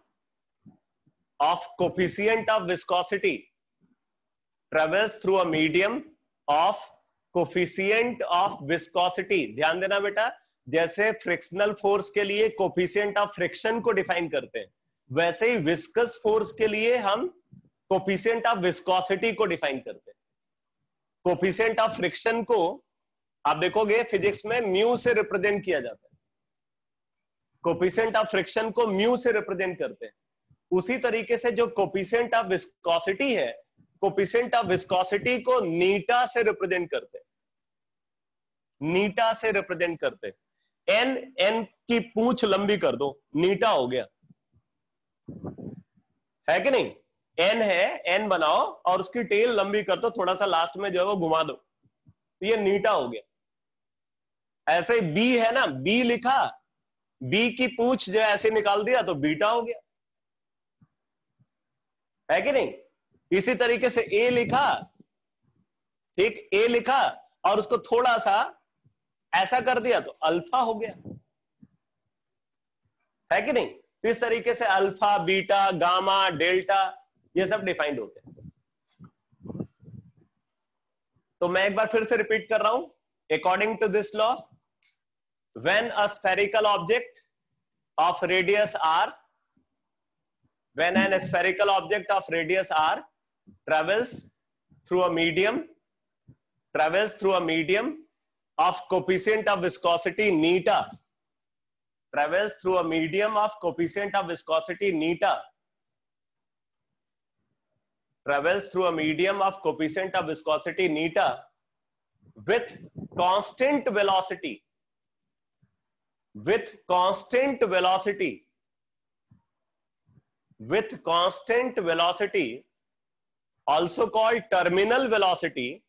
of coefficient of viscosity, travels through a medium of coefficient of viscosity, ध्यान देना बेटा, जैसे frictional force के लिए coefficient of friction को define करते हैं, वैसे ही विस्कस फोर्स के लिए हम कोफिशिएंट ऑफ विस्कोसिटी को डिफाइन करते हैं। कोफिशिएंट ऑफ फ्रिक्शन को आप देखोगे फिजिक्स में म्यू से रिप्रेजेंट किया जाता है, कोफिशिएंट ऑफ फ्रिक्शन को म्यू से रिप्रेजेंट करते हैं। उसी तरीके से जो कोफिशिएंट ऑफ विस्कोसिटी है, कोफिशिएंट ऑफ विस्कोसिटी को नीटा से रिप्रेजेंट करते हैं, नीटा से रिप्रेजेंट करते हैं। एन की पूंछ लंबी कर दो, नीटा हो गया, है कि नहीं? एन है, एन बनाओ और उसकी टेल लंबी कर दो, थोड़ा सा लास्ट में जो है वो घुमा दो, तो ये नीटा हो गया। ऐसे बी है ना, बी लिखा, बी की पूंछ जो ऐसे निकाल दिया तो बीटा हो गया, है कि नहीं? इसी तरीके से ए लिखा, ठीक, ए लिखा और उसको थोड़ा सा ऐसा कर दिया तो अल्फा हो गया, है कि नहीं? तो इस तरीके से अल्फा, बीटा, गामा, डेल्टा ये सब डिफाइंड होते हैं। तो मैं एक बार फिर से रिपीट कर रहा हूं, according to this law, when a spherical object of radius R, when an spherical object of radius r travels through a medium of coefficient of viscosity neta, travels through a medium of coefficient of viscosity neta, travels through a medium of coefficient of viscosity neta with constant velocity, with constant velocity, with constant velocity, also called terminal velocity,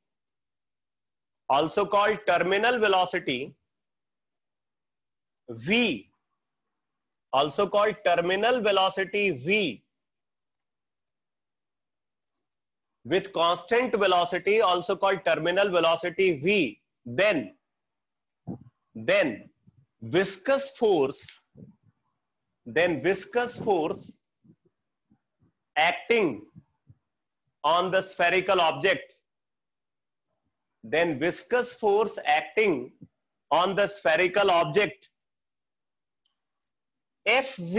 also called terminal velocity, v, also called terminal velocity v, with constant velocity also called terminal velocity v, then viscous force, acting on the spherical object, then viscous force acting on the spherical object Fv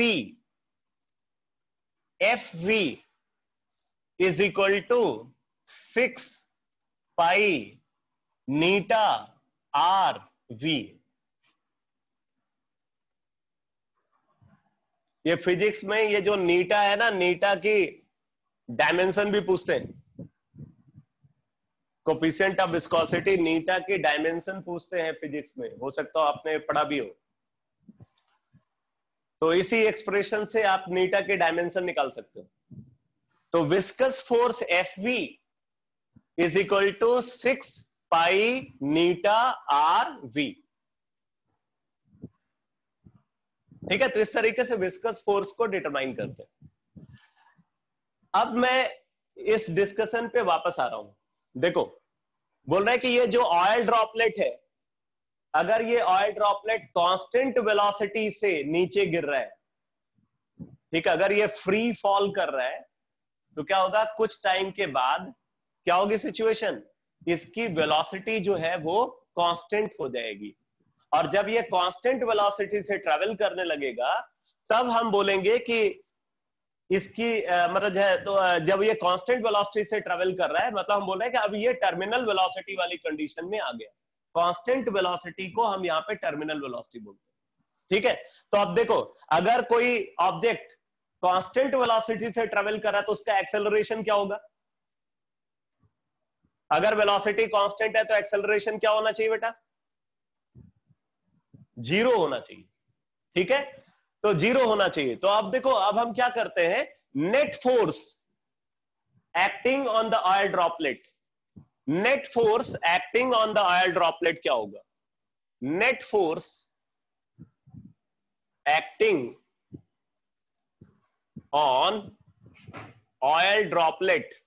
is equal to 6 pi neta rv। ये physics में ये जो नीटा है ना, नीटा की dimension भी पूछते हैं, कोफिशिएंट ऑफ विस्कोसिटी नीटा की डायमेंशन पूछते हैं फिजिक्स में, हो सकता हो आपने पढ़ा भी हो। तो इसी एक्सप्रेशन से आप नीटा के डायमेंशन निकाल सकते हो। तो viscous force Fv is equal to 6 pi eta Rv, ठीक है? तो इस तरीके से विस्कस फोर्स को डिटरमाइन करते हैं। अब मैं इस डिस्कशन पे वापस आ रहा हूं। देखो, बोल रहा है कि ये जो ऑयल ड्रॉपलेट है, अगर ये ऑयल ड्रॉपलेट कांस्टेंट वेलोसिटी से नीचे गिर रहा है, ठीक है, अगर ये फ्री फॉल कर रहा है, तो क्या होगा, कुछ टाइम के बाद क्या होगी सिचुएशन, इसकी वेलोसिटी जो है वो कांस्टेंट हो जाएगी। और जब ये कांस्टेंट वेलोसिटी से ट्रेवल करने लगेगा, तब हम बोलेंगे कि इसकी मतलब है, तो जब ये कांस्टेंट वेलोसिटी से ट्रेवल कर रहा है, मतलब हम बोल रहे हैं कि अब ये टर्मिनल वेलोसिटी वाली कंडीशन में आ गया। कांस्टेंट वेलोसिटी को हम यहाँ पे टर्मिनल वेलोसिटी बोलते हैं, ठीक है? तो अब देखो, अगर कोई ऑब्जेक्ट कांस्टेंट वेलोसिटी से ट्रेवल कर रहा है तो उसका एक्सेलरेशन क्या होगा? अगर वेलोसिटी कांस्टेंट है तो एक्सेलरेशन क्या होना चाहिए बेटा? 0 होना चाहिए, ठीक है? तो 0 होना चाहिए। तो अब देखो, अब हम क्या करते हैं, net force acting on the oil droplet, net force acting on the oil droplet क्या होगा? Net force acting on oil droplet,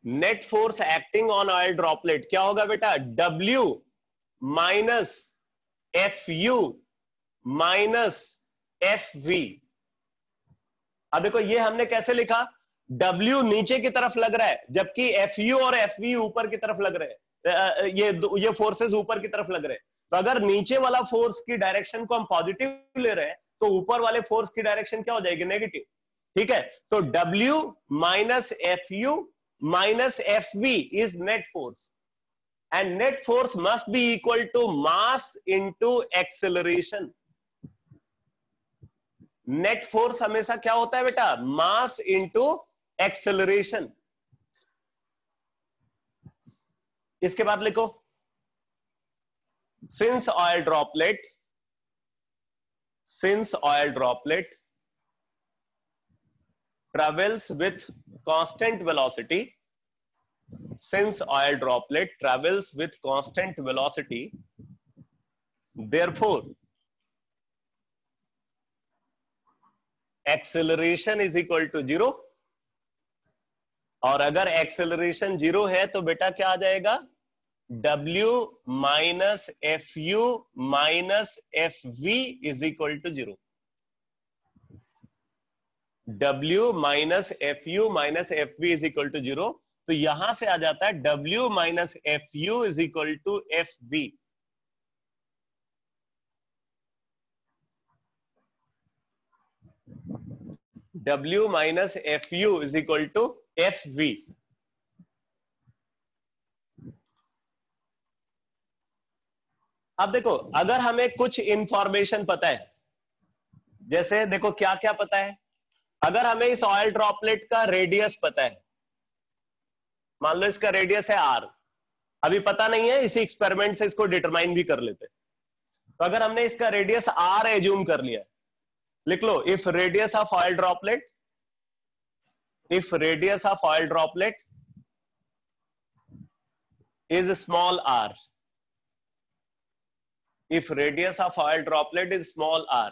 net force acting on oil droplet क्या होगा बेटा? W minus Fu minus Fv। अब देखो, ये हमने कैसे लिखा, W नीचे की तरफ लग रहा है, जबकि FU और FV ऊपर की तरफ लग रहे हैं, ये फोर्सेस ऊपर की तरफ लग रहे हैं। तो अगर नीचे वाला फोर्स की डायरेक्शन को हम पॉजिटिव ले रहे हैं तो ऊपर वाले फोर्स की डायरेक्शन क्या हो जाएगी, नेगेटिव। ठीक है, तो W minus FU minus FV is net force, and net force must be equal to mass into acceleration. Net force हमेशा क्या होता है बेटा, मास इनटू एक्सेलरेशन। इसके बाद लिखो, since oil droplet travels with constant velocity, since oil droplet travels with constant velocity, therefore acceleration is equal to 0। और अगर एक्सेलरेशन 0 है तो बेटा क्या आ जाएगा, W minus FU minus FV is equal to 0। W minus FU minus FV is equal to 0। तो यहां से आ जाता है W minus FU is equal to FV। W minus FU is equal to FV। अब देखो, अगर हमें कुछ इंफॉर्मेशन पता है, जैसे देखो क्या क्या पता है, अगर हमें इस ऑयल ड्रॉपलेट का रेडियस पता है, मान लो इसका रेडियस है R, अभी पता नहीं है, इसी एक्सपेरिमेंट से इसको डिटरमाइन भी कर लेते। तो अगर हमने इसका रेडियस R एज्यूम कर लिया, लिख लो, if radius of oil droplet is small r, if radius of oil droplet is small r,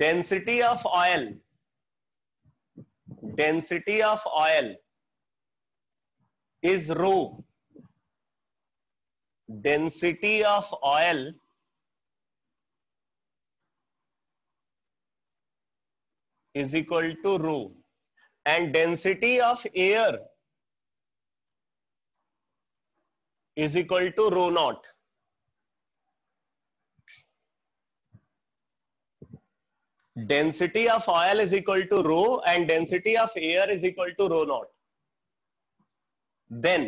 density of oil is rho, density of oil is equal to rho, and density of air is equal to rho naught। Density of oil is equal to rho and density of air is equal to rho naught। Then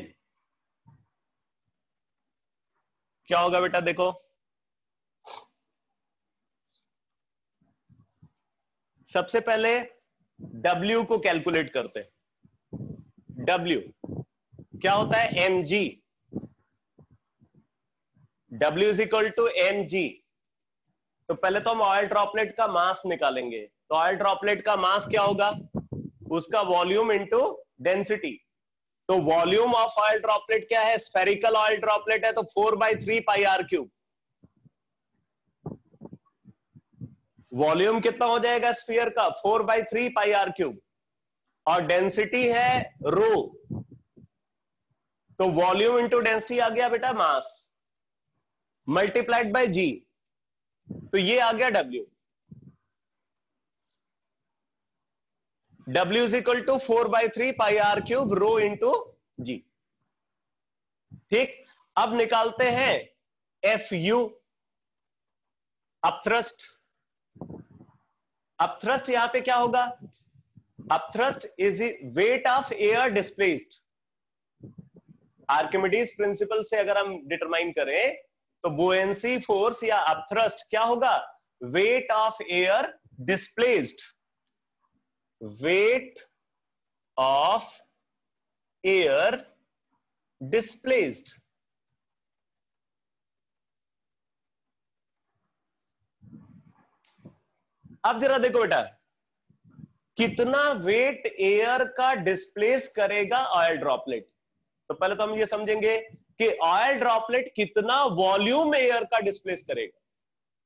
क्या होगा बेटा, देखो सबसे पहले W को calculate करते हैं। W क्या होता है, mg। W is equal to mg। तो पहले तो हम ऑयल ड्रॉपलेट का मास निकालेंगे। तो ऑयल ड्रॉपलेट का मास क्या होगा, उसका वॉल्यूम इनटू डेंसिटी। तो वॉल्यूम ऑफ ऑयल ड्रॉपलेट क्या है, स्फेरिकल ऑयल ड्रॉपलेट है, तो 4/3 पाई r क्यूब। वॉल्यूम कितना हो जाएगा स्फीयर का, 4/3 पाई r क्यूब, और डेंसिटी है रो। तो वॉल्यूम इंटू डेंसिटी आ गया बेटा मास, मल्टीप्लाइड बाय g, तो ये आ गया W। W is equal to 4/3 pi r cube rho into g। ठीक, अब निकालते हैं FU, अपथ्रस्ट। अपथ्रस्ट यहां पे क्या होगा, upthrust is weight of air displaced. Archimedes principal से अगर हम डिटरमाइन करें तो बुएंसी फोर्स या अपथ्रस्ट क्या होगा, weight of air displaced. Weight of air displaced. अब जरा देखो बेटा, कितना वेट एयर का डिस्प्लेस करेगा ऑयल ड्रॉपलेट। तो पहले तो हम ये समझेंगे कि ऑयल ड्रॉपलेट कितना वॉल्यूम एयर का डिस्प्लेस करेगा।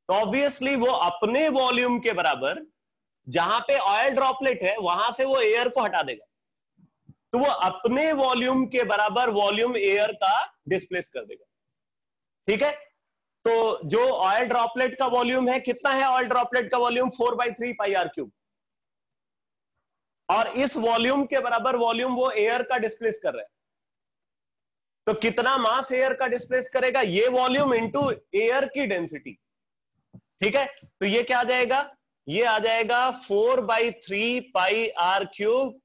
तो ऑब्वियसली वो अपने वॉल्यूम के बराबर, जहां पे ऑयल ड्रॉपलेट है वहां से वो एयर को हटा देगा, तो वो अपने वॉल्यूम के बराबर वॉल्यूम एयर का डिस्प्लेस कर देगा। ठीक है, तो जो ऑयल ड्रॉपलेट का वॉल्यूम है, कितना है ऑयल ड्रॉपलेट का वॉल्यूम, 4/3 पाई r क्यूब। और इस वॉल्यूम के बराबर वॉल्यूम वो एयर का डिस्प्लेस कर रहा है। तो कितना मास एयर का डिस्प्लेस करेगा? ये वॉल्यूम इनटू एयर की डेंसिटी। ठीक है, तो ये क्या आ जाएगा? ये आ जाएगा 4/3 पाई आर क्यूब।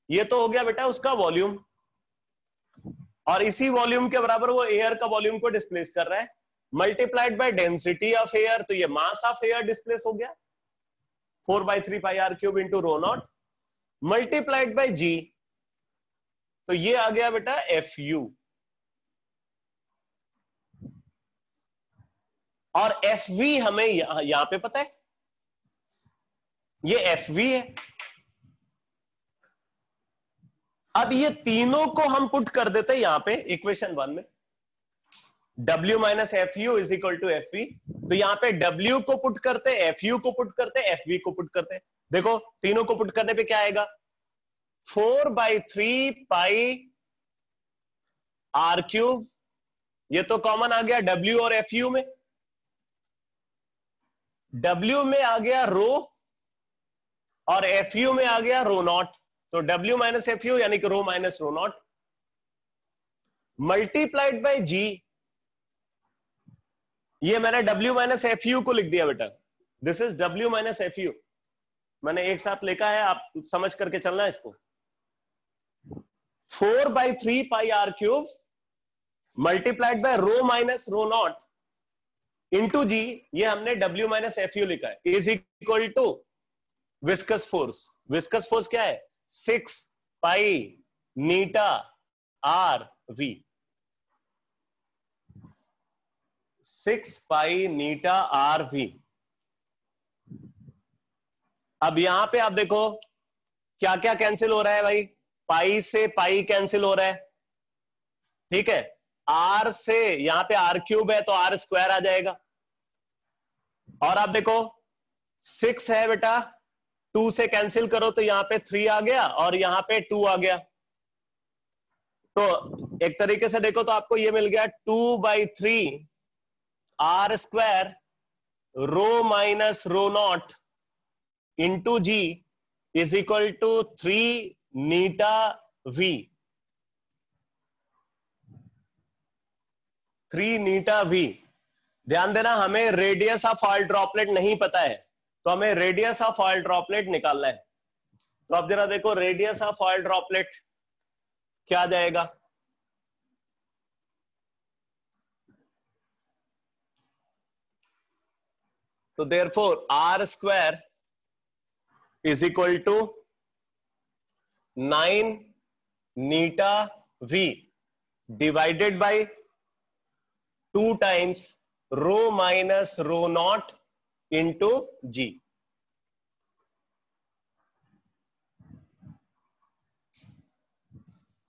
ये तो हो गया बेटा उसका वॉल्यूम, और इसी वॉल्यूम के बराबर वो एयर का वॉल्यूम को डिस्प्लेस कर रहा है, multiplied by density of air. तो ये मास ऑफ एयर डिस्प्लेस हो गया 4/3 pi are cube into rho nought multiplied by G. तो ये आ गया बेटा एफ यू। और एफ वी हमें यहां पे पता है, ये एफ वी है। अब ये तीनों को हम पुट कर देते हैं यहां पे इक्वेशन 1 में, W minus F U is equal to F V. तो यहां पे W को पुट करते, एफ यू को पुट करते, एफ वी को पुट करते। देखो तीनों को पुट करने पे क्या आएगा? 4/3 पाई आर क्यूब, ये तो कॉमन आ गया W और एफ यू में। W में आ गया रो और एफ यू में आ गया रो नॉट। तो W माइनस एफ यू यानी कि rho minus rho nought multiplied by G. ये मैंने W माइनस एफ यू को लिख दिया बेटा, this is W minus F you. मैंने एक साथ लिखा है, आप समझ करके चलना है इसको। 4/3 pi are cube multiplied by rho minus rho not into जी, ये हमने W माइनस एफ यू लिखा है, is equal to viscous force. Viscous force क्या है? 6 pi eta R V. 6 pi eta R V. अब यहां पे आप देखो क्या क्या कैंसिल हो रहा है भाई? पाई से पाई कैंसिल हो रहा है, ठीक है। आर से यहां पे आर क्यूब है तो आर स्क्वायर आ जाएगा। और आप देखो 6 है बेटा, 2 से कैंसिल करो तो यहां पे 3 आ गया और यहां पे 2 आ गया। तो एक तरीके से देखो तो आपको ये मिल गया 2/3 R square rho minus rho not into G is equal to 3 eta V. 3 eta V. ध्यान देना, हमें रेडियस ऑफ ऑयल ड्रॉपलेट नहीं पता है, तो हमें रेडियस ऑफ ऑयल ड्रॉपलेट निकालना है। तो अब जरा देखो रेडियस ऑफ ऑयल ड्रॉपलेट क्या आ जाएगा? तो therefore R square is equal to 9 eta V divided by 2 times rho minus rho not into G.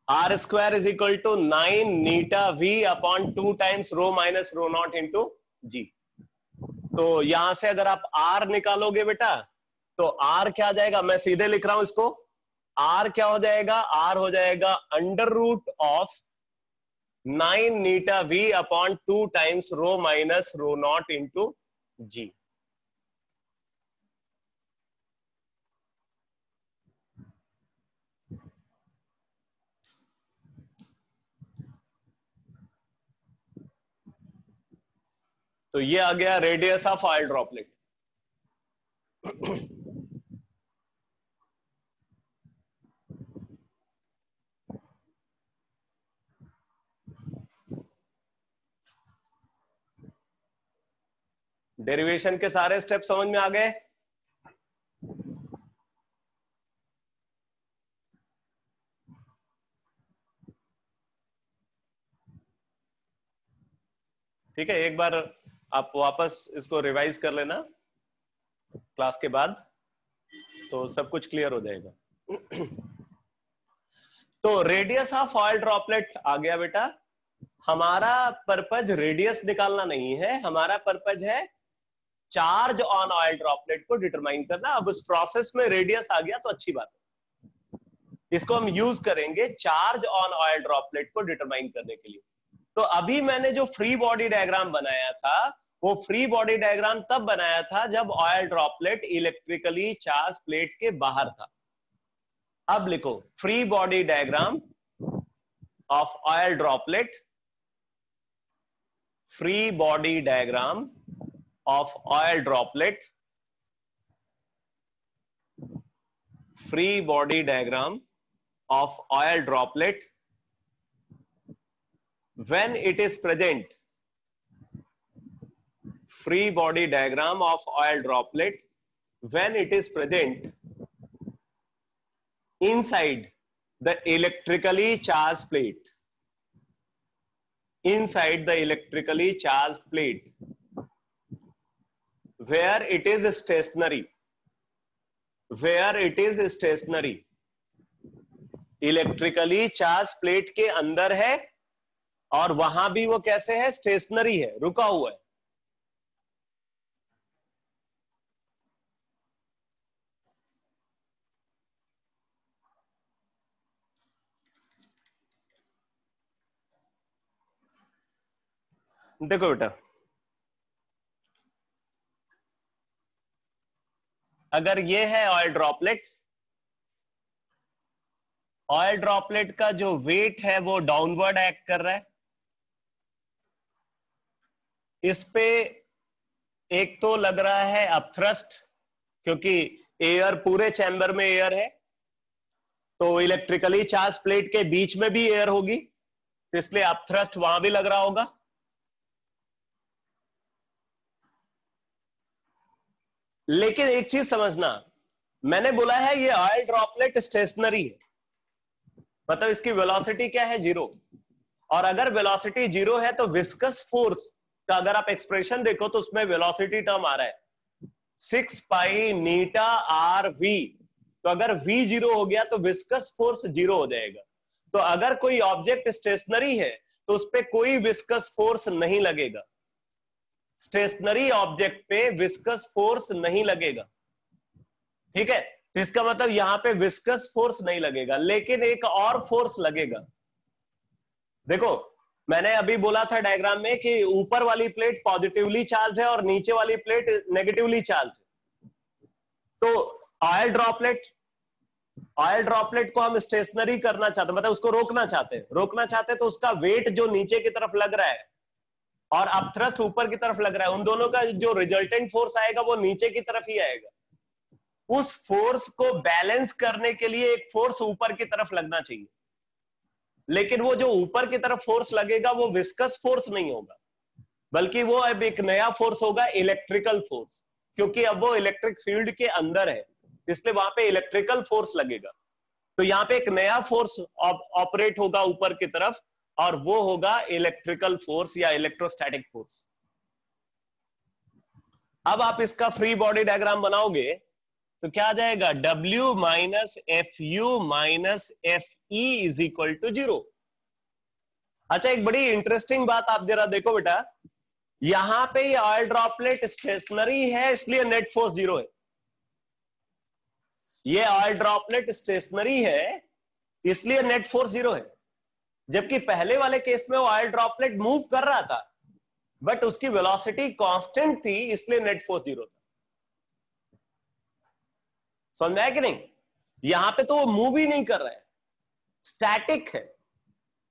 R square is equal to 9 eta V upon 2 times rho minus rho not into G. तो यहां से अगर आप are निकालोगे बेटा तो are क्या आ जाएगा? मैं सीधे लिख रहा हूं इसको। आर क्या हो जाएगा? आर हो जाएगा under root of 9 eta V upon 2 times rho minus rho not into G. तो ये आ गया radius of oil droplet. Derivation के सारे स्टेप समझ में आ गए? ठीक है, एक बार आप वापस इसको रिवाइज कर लेना क्लास के बाद, तो सब कुछ क्लियर हो जाएगा। तो रेडियस ऑफ ऑयल ड्रॉपलेट आ गया बेटा। हमारा पर्पज रेडियस निकालना नहीं है, हमारा पर्पज है चार्ज ऑन ऑयल ड्रॉपलेट को डिटरमाइन करना। अब उस प्रोसेस में रेडियस आ गया तो अच्छी बात है, इसको हम यूज करेंगे चार्ज ऑन ऑयल ड्रॉपलेट को डिटरमाइन करने के लिए। तो अभी मैंने जो फ्री बॉडी डायग्राम बनाया था, वो फ्री बॉडी डायग्राम तब बनाया था जब oil droplet electrically charge plate के बाहर था। अब लिखो free body diagram of oil droplet, free body diagram of oil droplet, free body diagram of oil droplet when it is present, free body diagram of oil droplet when it is present inside the electrically charged plate, inside the electrically charged plate where it is stationary, where it is stationary, electrically charged plate के अंदर है और वहां भी वो कैसे है, stationery है, रुका हुआ है। देखो बेटा, अगर ये है ऑयल ड्रॉपलेट, ऑयल ड्रॉपलेट का जो वेट है वो डाउनवर्ड एक्ट कर रहा है। इस पे एक तो लग रहा है अपथ्रस्ट, क्योंकि एयर पूरे चैम्बर में एयर है, तो इलेक्ट्रिकली चार्ज प्लेट के बीच में भी एयर होगी, तो इसलिए अपथ्रस्ट वहां भी लग रहा होगा। लेकिन एक चीज समझना, मैंने बोला है ये ऑयल ड्रॉपलेट स्टेशनरी है, मतलब इसकी वेलोसिटी क्या है, 0। और अगर वेलोसिटी 0 है तो विस्कस फोर्स का अगर आप एक्सप्रेशन देखो तो उसमें वेलोसिटी टर्म आ रहा है 6 पाई नीटा आर वी। तो अगर v 0 हो गया तो विस्कस फोर्स 0 हो जाएगा। तो अगर कोई ऑब्जेक्ट स्टेशनरी है तो उस पर कोई विस्कस फोर्स नहीं लगेगा, स्टेशनरी ऑब्जेक्ट पे विस्कस फोर्स नहीं लगेगा, ठीक है। तो इसका मतलब यहां पे विस्कस फोर्स नहीं लगेगा, लेकिन एक और फोर्स लगेगा। देखो मैंने अभी बोला था डायग्राम में कि ऊपर वाली प्लेट पॉजिटिवली चार्ज है और नीचे वाली प्लेट नेगेटिवली चार्ज है। तो ऑयल ड्रॉपलेट को हम स्टेशनरी करना चाहते हैं, मतलब उसको रोकना चाहते हैं, तो उसका वेट जो नीचे की तरफ लग रहा है और अपथ्रस्ट ऊपर की तरफ लग रहा है, उन दोनों का जो रिजल्टेंट फोर्स आएगा वो नीचे की तरफ ही आएगा। उस फोर्स को बैलेंस करने के लिए एक फोर्स ऊपर की तरफ लगना चाहिए, लेकिन वो जो ऊपर की तरफ फोर्स लगेगा वो विस्कस फोर्स नहीं होगा, बल्कि वो अब एक नया फोर्स होगा, इलेक्ट्रिकल फोर्स, क्योंकि अब वो इलेक्ट्रिक फील्ड के अंदर है, इसलिए वहां पे इलेक्ट्रिकल फोर्स लगेगा। तो यहाँ पे एक नया फोर्स ऑपरेट होगा ऊपर की तरफ, और वो होगा इलेक्ट्रिकल फोर्स या इलेक्ट्रोस्टैटिक फोर्स। अब आप इसका फ्री बॉडी डायग्राम बनाओगे तो क्या आ जाएगा, W minus F U minus F E is equal to 0। अच्छा, एक बड़ी इंटरेस्टिंग बात आप जरा देखो बेटा, यहां पे ये ऑयल ड्रॉपलेट स्टेशनरी है इसलिए नेट फोर्स 0 है। ये ऑयल ड्रॉपलेट स्टेशनरी है इसलिए नेट फोर्स 0 है, जबकि पहले वाले केस में वो ऑयल ड्रॉपलेट मूव कर रहा था बट उसकी वेलोसिटी कांस्टेंट थी, इसलिए नेट फोर्स 0 था। समझ आया कि नहीं? यहां पे तो वो मूव ही नहीं कर रहा है, स्टैटिक है,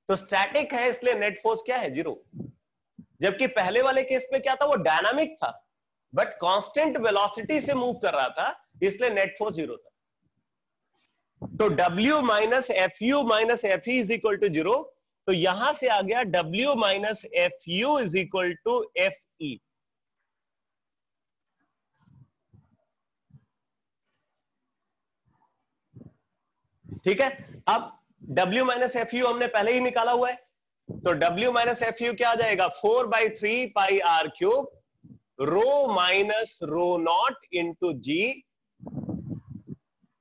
तो स्टैटिक है इसलिए नेट फोर्स क्या है, 0। जबकि पहले वाले केस में क्या था, वो डायनामिक था बट कांस्टेंट वेलोसिटी से मूव कर रहा था, इसलिए नेट फोर्स 0 था। तो W minus F U minus F E is equal to 0, तो यहां से आ गया W minus F U is equal to F E. ठीक है, अब W माइनस एफ यू हमने पहले ही निकाला हुआ है, तो W माइनस एफ यू क्या आ जाएगा, 4/3 pi are cube rho minus rho not into g,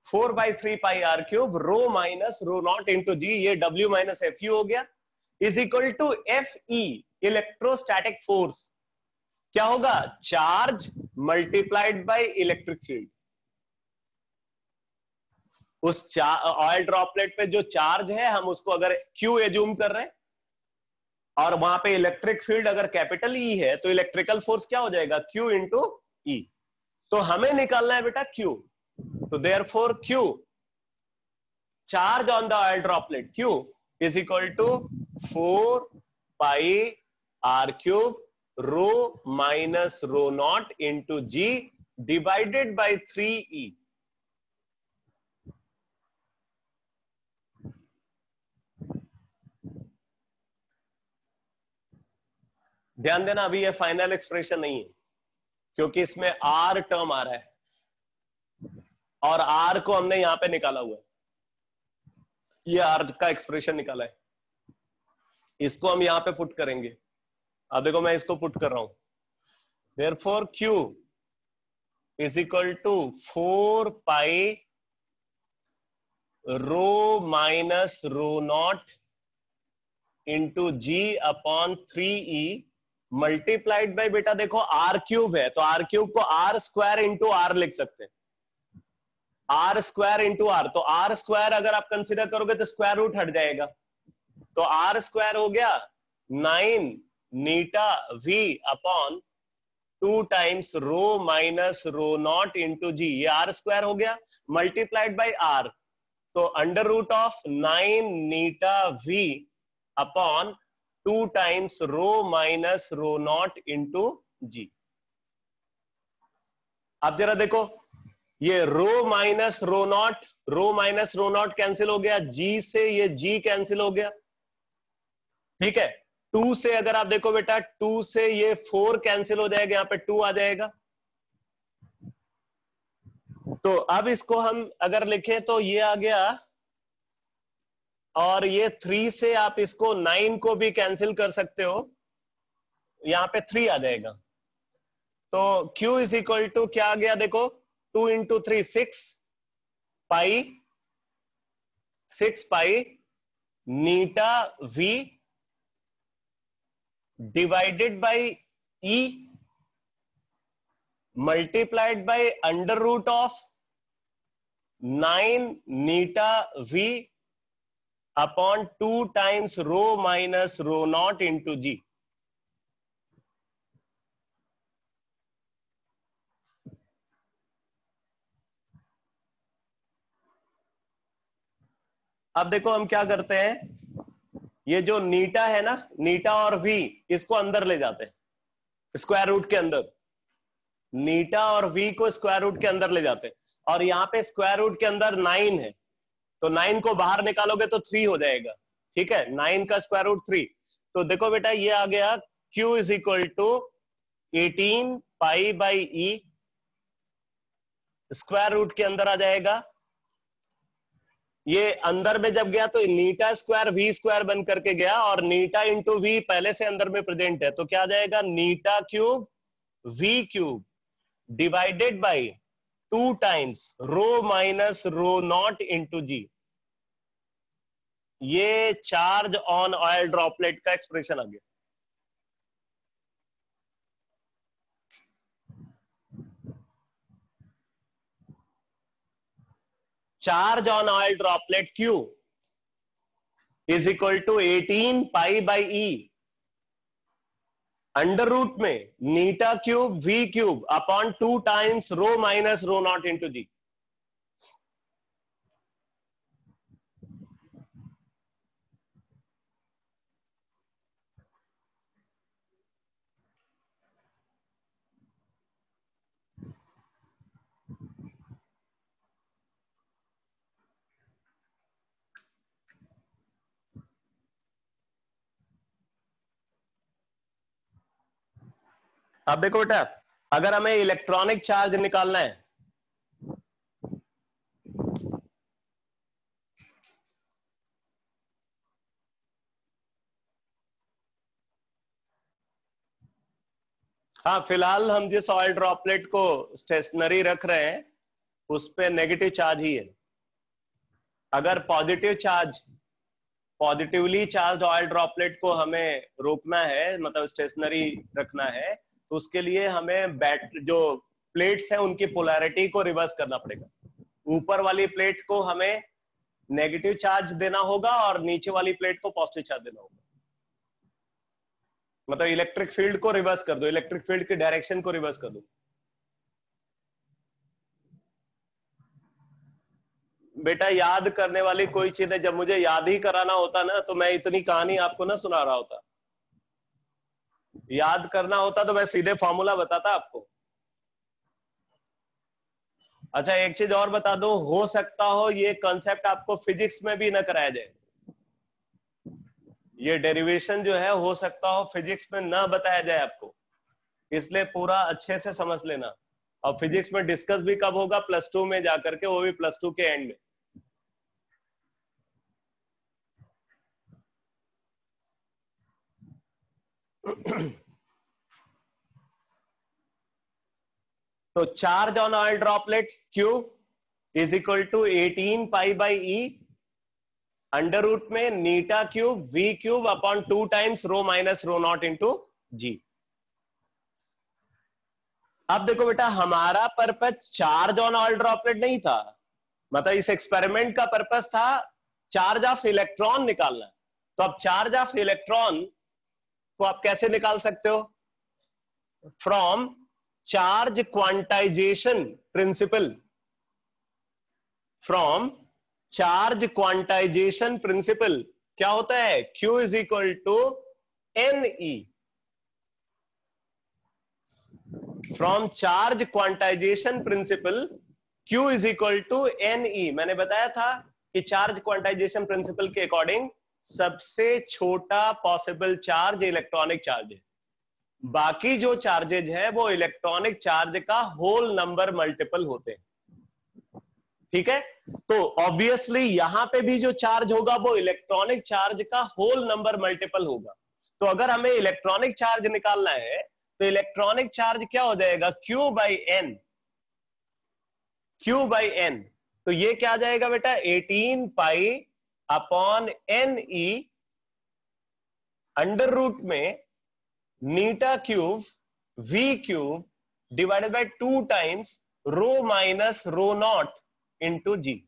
4/3 pi are cube rho minus rho not into जी, ये W माइनस एफ यू हो गया, is equal to F e, electrostatic force. क्या होगा, charge multiplied by electric field. उस oil droplet पे जो charge है हम उसको अगर Q एज्यूम कर रहे हैं, और वहां पे इलेक्ट्रिक फील्ड अगर कैपिटल E है, तो इलेक्ट्रिकल फोर्स क्या हो जाएगा, Q इंटू E। तो हमें निकालना है बेटा Q, तो therefore Q charge on the oil droplet Q is equal to 4 pi r cube rho minus rho naught into G divided by 3E. ध्यान देना, अभी ये फाइनल एक्सप्रेशन नहीं है क्योंकि इसमें R टर्म आ रहा है और R को हमने यहां पे निकाला हुआ है, ये R का एक्सप्रेशन निकाला है, इसको हम यहां पे पुट करेंगे। अब देखो मैं इसको पुट कर रहा हूं, therefore Q is equal to 4 pi rho minus rho naught into G upon 3E multiplied by, बेटा देखो R क्यूब है तो R क्यूब को R स्क्वायर इंटू R लिख सकते हैं, R स्क्वायर इंटू R, तो R स्क्वायर अगर आप कंसिडर करोगे तो स्क्वायर रूट हट जाएगा, तो R स्क्वायर हो गया 9 eta V upon 2 times rho minus rho not into जी, ये R स्क्वायर हो गया मल्टीप्लाइड बाय R, तो under root of 9 eta V upon 2 times rho minus rho not into g. अब जरा देखो ये रो माइनस रो नॉट कैंसिल हो गया, जी से ये जी कैंसिल हो गया, ठीक है। 2 से अगर आप देखो बेटा 2 से ये 4 कैंसिल हो जाएगा, यहां पे 2 आ जाएगा, तो अब इसको हम अगर लिखें तो ये आ गया, और ये 3 से आप इसको 9 को भी कैंसिल कर सकते हो, यहां पे 3 आ जाएगा, तो Q इज इक्वल टू क्या आ गया देखो 2 into 3 6 pi eta V divided by E multiplied by under root of 9 eta V upon 2 times rho minus rho not into g. अब देखो हम क्या करते हैं, ये जो नीटा है ना, नीटा और V इसको अंदर ले जाते हैं स्क्वायर रूट के अंदर, नीटा और V को स्क्वायर रूट के अंदर ले जाते हैं, और यहाँ पे स्क्वायर रूट के अंदर 9 है, तो 9 को बाहर निकालोगे तो 3 हो जाएगा, ठीक है, 9 का स्क्वायर रूट 3, तो देखो बेटा ये आ गया Q is equal to 18 pi by E, square root के अंदर आ जाएगा, ये अंदर में जब गया तो नीटा स्क्वायर V स्क्वायर बन करके गया, और नीटा इंटू V पहले से अंदर में प्रेजेंट है, तो क्या आ जाएगा eta cube V cube divided by 2 times rho minus rho not into जी, ये चार्ज ऑन ऑयल ड्रॉपलेट का एक्सप्रेशन आ गया। Charge on oil droplet Q is equal to 18 pi by E under root में eta cube V cube upon 2 times rho minus rho not into g. अब देखो बेटा, अगर हमें इलेक्ट्रॉनिक चार्ज निकालना है, हाँ फिलहाल हम जिस ऑयल ड्रॉपलेट को स्टेशनरी रख रहे हैं उस पे नेगेटिव चार्ज ही है। अगर पॉजिटिवली चार्ज ऑयल ड्रॉपलेट को हमें रोकना है, मतलब स्टेशनरी रखना है, तो उसके लिए हमें जो प्लेट्स हैं उनकी पोलैरिटी को रिवर्स करना पड़ेगा। ऊपर वाली प्लेट को हमें नेगेटिव चार्ज देना होगा और नीचे वाली प्लेट को पॉजिटिव चार्ज देना होगा, मतलब इलेक्ट्रिक फील्ड को रिवर्स कर दो, इलेक्ट्रिक फील्ड की डायरेक्शन को रिवर्स कर दो। बेटा याद करने वाली कोई चीज है, जब मुझे याद ही कराना होता ना तो मैं इतनी कहानी आपको ना सुना रहा होता। याद करना होता तो मैं सीधे फॉर्मूला बताता आपको। अच्छा एक चीज और बता दो, हो सकता हो ये कॉन्सेप्ट आपको फिजिक्स में भी ना कराया जाए, ये डेरिवेशन जो है हो सकता हो फिजिक्स में ना बताया जाए आपको, इसलिए पूरा अच्छे से समझ लेना। और फिजिक्स में डिस्कस भी कब होगा, +2 में जाकर के, वो भी +2 के एंड में। तो charge on oil droplet Q is equal to 18 pi by e under root में eta cube V cube upon 2 times rho minus rho not into g. अब देखो बेटा, हमारा purpose charge on oil droplet नहीं था, मतलब इस एक्सपेरिमेंट का पर्पज था चार्ज ऑफ इलेक्ट्रॉन निकालना। तो अब चार्ज ऑफ इलेक्ट्रॉन को आप कैसे निकाल सकते हो? From charge quantization principle, from charge quantization principle क्या होता है? Q is equal to NE, from charge quantization principle Q is equal to NE। मैंने बताया था कि चार्ज क्वांटाइजेशन प्रिंसिपल के अकॉर्डिंग सबसे छोटा पॉसिबल चार्ज इलेक्ट्रॉनिक चार्ज है, बाकी जो चार्जेज है वो इलेक्ट्रॉनिक चार्ज का होल नंबर मल्टीपल होते हैं। ठीक है, तो ऑब्वियसली यहां पे भी जो चार्ज होगा वो इलेक्ट्रॉनिक चार्ज का होल नंबर मल्टीपल होगा। तो अगर हमें इलेक्ट्रॉनिक चार्ज निकालना है तो इलेक्ट्रॉनिक चार्ज क्या हो जाएगा? Q by n, Q by n. तो ये क्या आ जाएगा बेटा? 18 pi upon NE under root में eta cube V cube divided by 2 times rho minus rho not into g.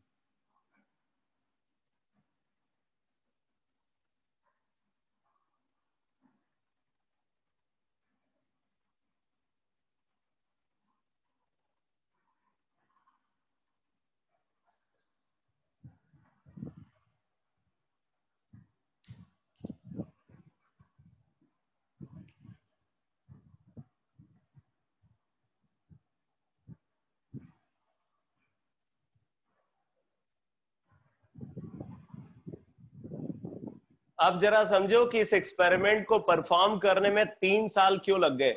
अब जरा समझो कि इस एक्सपेरिमेंट को परफॉर्म करने में 3 साल क्यों लग गए।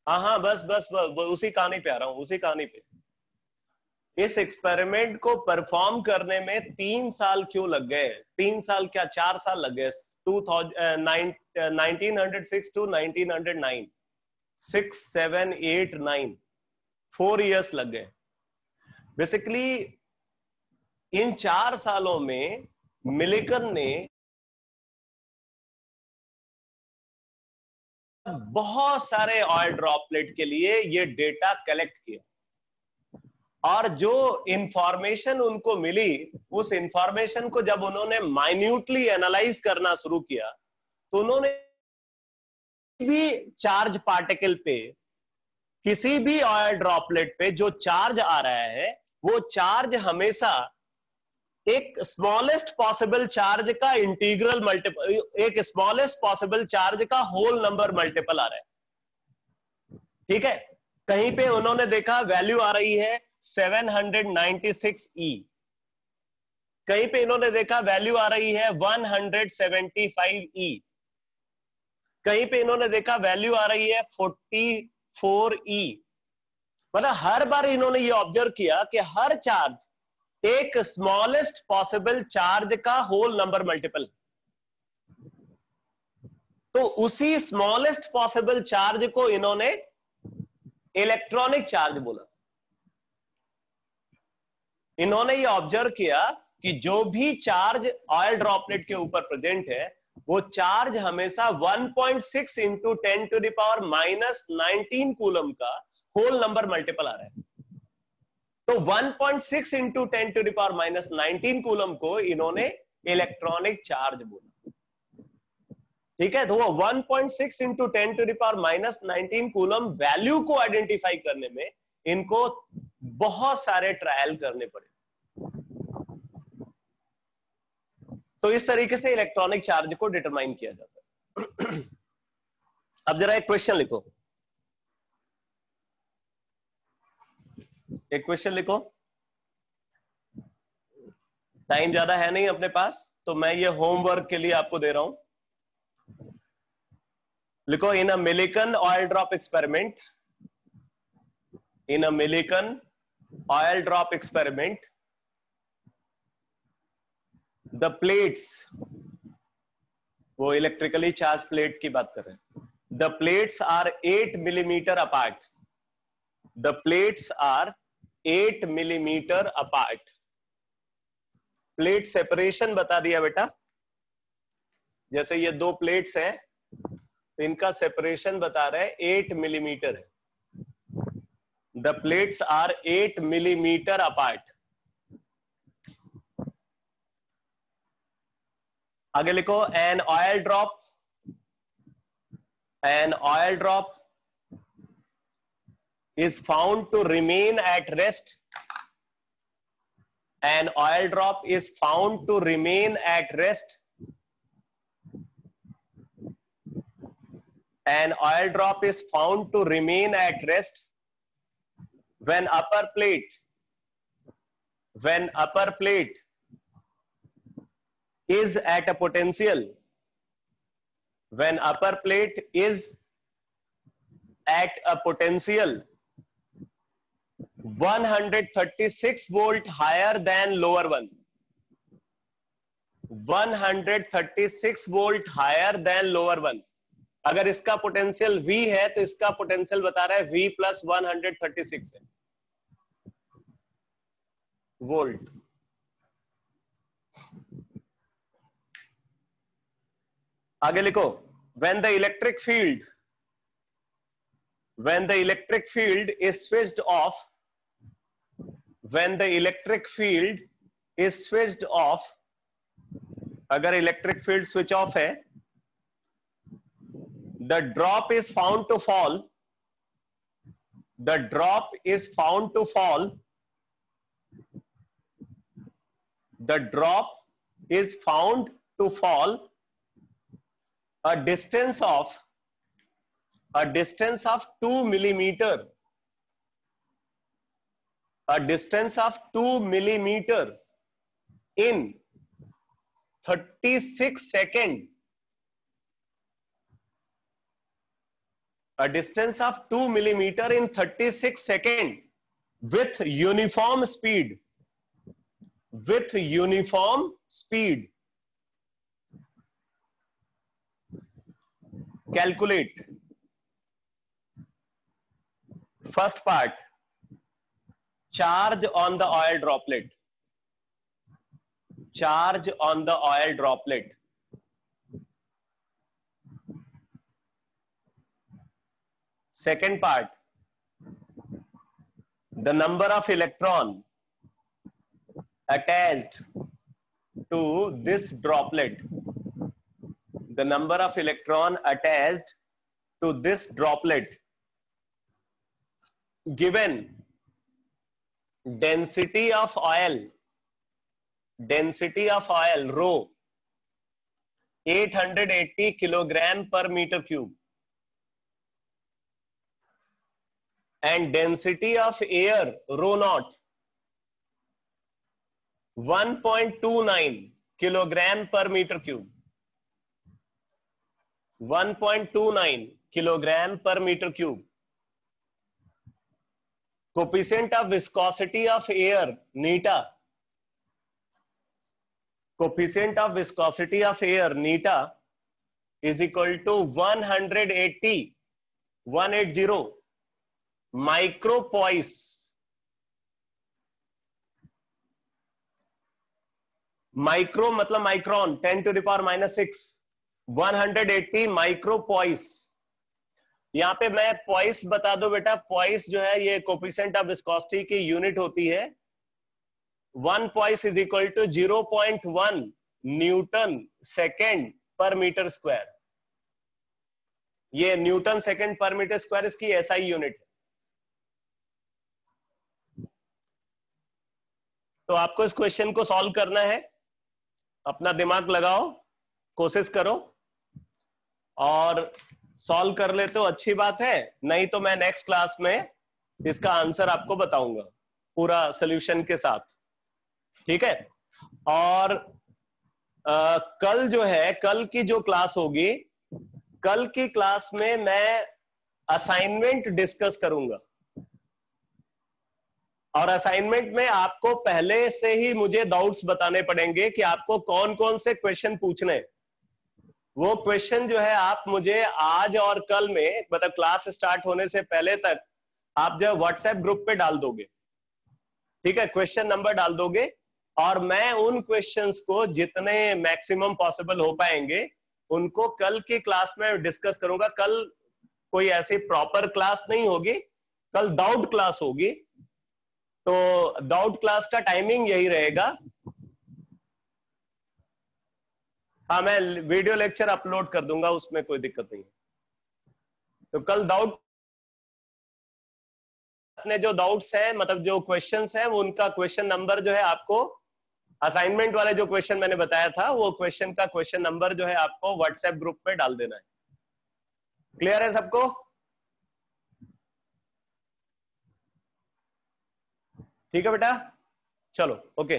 हाँ बस बस, उसी कहानी पे आ रहा हूं, उसी कहानी पे। इस एक्सपेरिमेंट को परफॉर्म करने में 3 साल क्यों लग गए? 3 साल क्या, 4 साल लग गए। 1906 टू 1909, 6, 7, 8, 9, 4 इयर्स लग गए। बेसिकली इन 4 सालों में मिलिकन ने बहुत सारे ऑयल ड्रॉपलेट के लिए ये डेटा कलेक्ट किया, और जो इंफॉर्मेशन उनको मिली उस इंफॉर्मेशन को जब उन्होंने माइन्यूटली एनालाइज करना शुरू किया तो उन्होंने भी चार्ज पार्टिकल पे, किसी भी ऑयल ड्रॉपलेट पे जो चार्ज आ रहा है वो चार्ज हमेशा एक स्मॉलेस्ट पॉसिबल चार्ज का इंटीग्रल मल्टीपल, एक स्मॉलेस्ट पॉसिबल चार्ज का होल नंबर मल्टीपल आ रहा है। ठीक है, कहीं पे उन्होंने देखा वैल्यू आ रही है 796E, कहीं पे इन्होंने देखा वैल्यू आ रही है 175E, कहीं पे इन्होंने देखा वैल्यू आ रही है 44E। मतलब हर बार इन्होंने ये ऑब्जर्व किया कि हर चार्ज एक स्मॉलेस्ट पॉसिबल चार्ज का होल नंबर मल्टीपल, तो उसी स्मॉलेस्ट पॉसिबल चार्ज को इन्होंने इलेक्ट्रॉनिक चार्ज बोला। इन्होंने ये ऑब्जर्व किया कि जो भी चार्ज ऑयल ड्रॉपलेट के ऊपर प्रेजेंट है वो चार्ज हमेशा 1.6 into 10 to the power minus 19 coulomb का होल नंबर मल्टीपल आ रहा है। तो 1.6 into 10 to the power minus 19 coulomb को इन्होंने इलेक्ट्रॉनिक चार्ज बोला। ठीक है, तो वो 1.6 into 10 to the power minus 19 coulomb value को आइडेंटिफाई करने में इनको बहुत सारे ट्रायल करने पड़े। तो इस तरीके से इलेक्ट्रॉनिक चार्ज को डिटरमाइन किया जाता है। अब जरा एक क्वेश्चन लिखो, एक क्वेश्चन लिखो, टाइम ज्यादा है नहीं अपने पास, तो मैं ये होमवर्क के लिए आपको दे रहा हूं। लिखो, in a Millikan oil drop experiment, in a Millikan oil drop experiment, the plates, वो इलेक्ट्रिकली चार्ज प्लेट की बात कर रहे हैं, the plates are 8 millimetre apart, the plates are 8 millimetre apart. Plate separation बता दिया बेटा, जैसे ये दो प्लेट्स हैं तो इनका सेपरेशन बता रहे हैं 8 मिलीमीटर है। The plates are 8 millimetre apart. आगे लिखो, an oil drop, an oil drop is found to remain at rest, an oil drop is found to remain at rest, an oil drop is found to remain at rest when upper plate, when upper plate is at a potential, when upper plate is at a potential 136 volt higher than lower one, 136 volt higher than lower one। अगर इसका potential V है तो इसका potential बता रहा है V plus 136 है volt. आगे लिखो, when the electric field, when the electric field is switched off, when the electric field is switched off, अगर इलेक्ट्रिक फील्ड स्विच ऑफ है, the drop is found to fall, the drop is found to fall, the drop is found to fall a distance of 2 millimeter, a distance of 2 millimeter in 36 seconds, a distance of 2 millimeter in 36 seconds with uniform speed, with uniform speed। Calculate first part, charge on the oil droplet, charge on the oil droplet, second part, the number of electron attached to this droplet, the number of electron attached to this droplet given density of oil, density of oil rho 880 kilogram per meter cube and density of air rho naught 1.29 kilogram per meter cube, 1.29 kilogram per meter cube। Coefficient of viscosity of air neta, coefficient of viscosity of air neta is equal to 180 micropoise, micro मतलब micron 10 to the power minus 6, 180 माइक्रोपॉइस। यहां पे मैं poised बता दो बेटा, poised जो है ये कोफिशिएंट ऑफ विस्कोसिटी की यूनिट होती है। 1 poise is equal to 0.1 newton second per metre square. ये newton second per metre square इसकी एसआई यूनिट है। तो आपको इस क्वेश्चन को सॉल्व करना है। अपना दिमाग लगाओ, कोशिश करो, और सॉल्व कर ले तो अच्छी बात है, नहीं तो मैं नेक्स्ट क्लास में इसका आंसर आपको बताऊंगा पूरा सॉल्यूशन के साथ, ठीक है। और कल जो है, कल की जो क्लास होगी, कल की क्लास में मैं असाइनमेंट डिस्कस करूंगा, और असाइनमेंट में आपको पहले से ही मुझे डाउट्स बताने पड़ेंगे कि आपको कौन कौन से क्वेश्चन पूछने। वो क्वेश्चन जो है आप मुझे आज और कल में, मतलब क्लास स्टार्ट होने से पहले तक आप जो व्हाट्सएप ग्रुप पे डाल दोगे, ठीक है, क्वेश्चन नंबर डाल दोगे, और मैं उन क्वेश्चंस को जितने मैक्सिमम पॉसिबल हो पाएंगे उनको कल की क्लास में डिस्कस करूंगा। कल कोई ऐसी प्रॉपर क्लास नहीं होगी, कल डाउट क्लास होगी, तो डाउट क्लास का टाइमिंग यही रहेगा। हाँ, मैं वीडियो लेक्चर अपलोड कर दूंगा, उसमें कोई दिक्कत नहीं है। तो कल डाउट, अपने जो डाउट्स हैं, मतलब जो क्वेश्चंस हैं, वो उनका क्वेश्चन नंबर जो है आपको, असाइनमेंट वाले जो क्वेश्चन मैंने बताया था, वो क्वेश्चन का क्वेश्चन नंबर जो है आपको व्हाट्सएप ग्रुप पे डाल देना है। क्लियर है सबको? ठीक है बेटा, चलो ओके।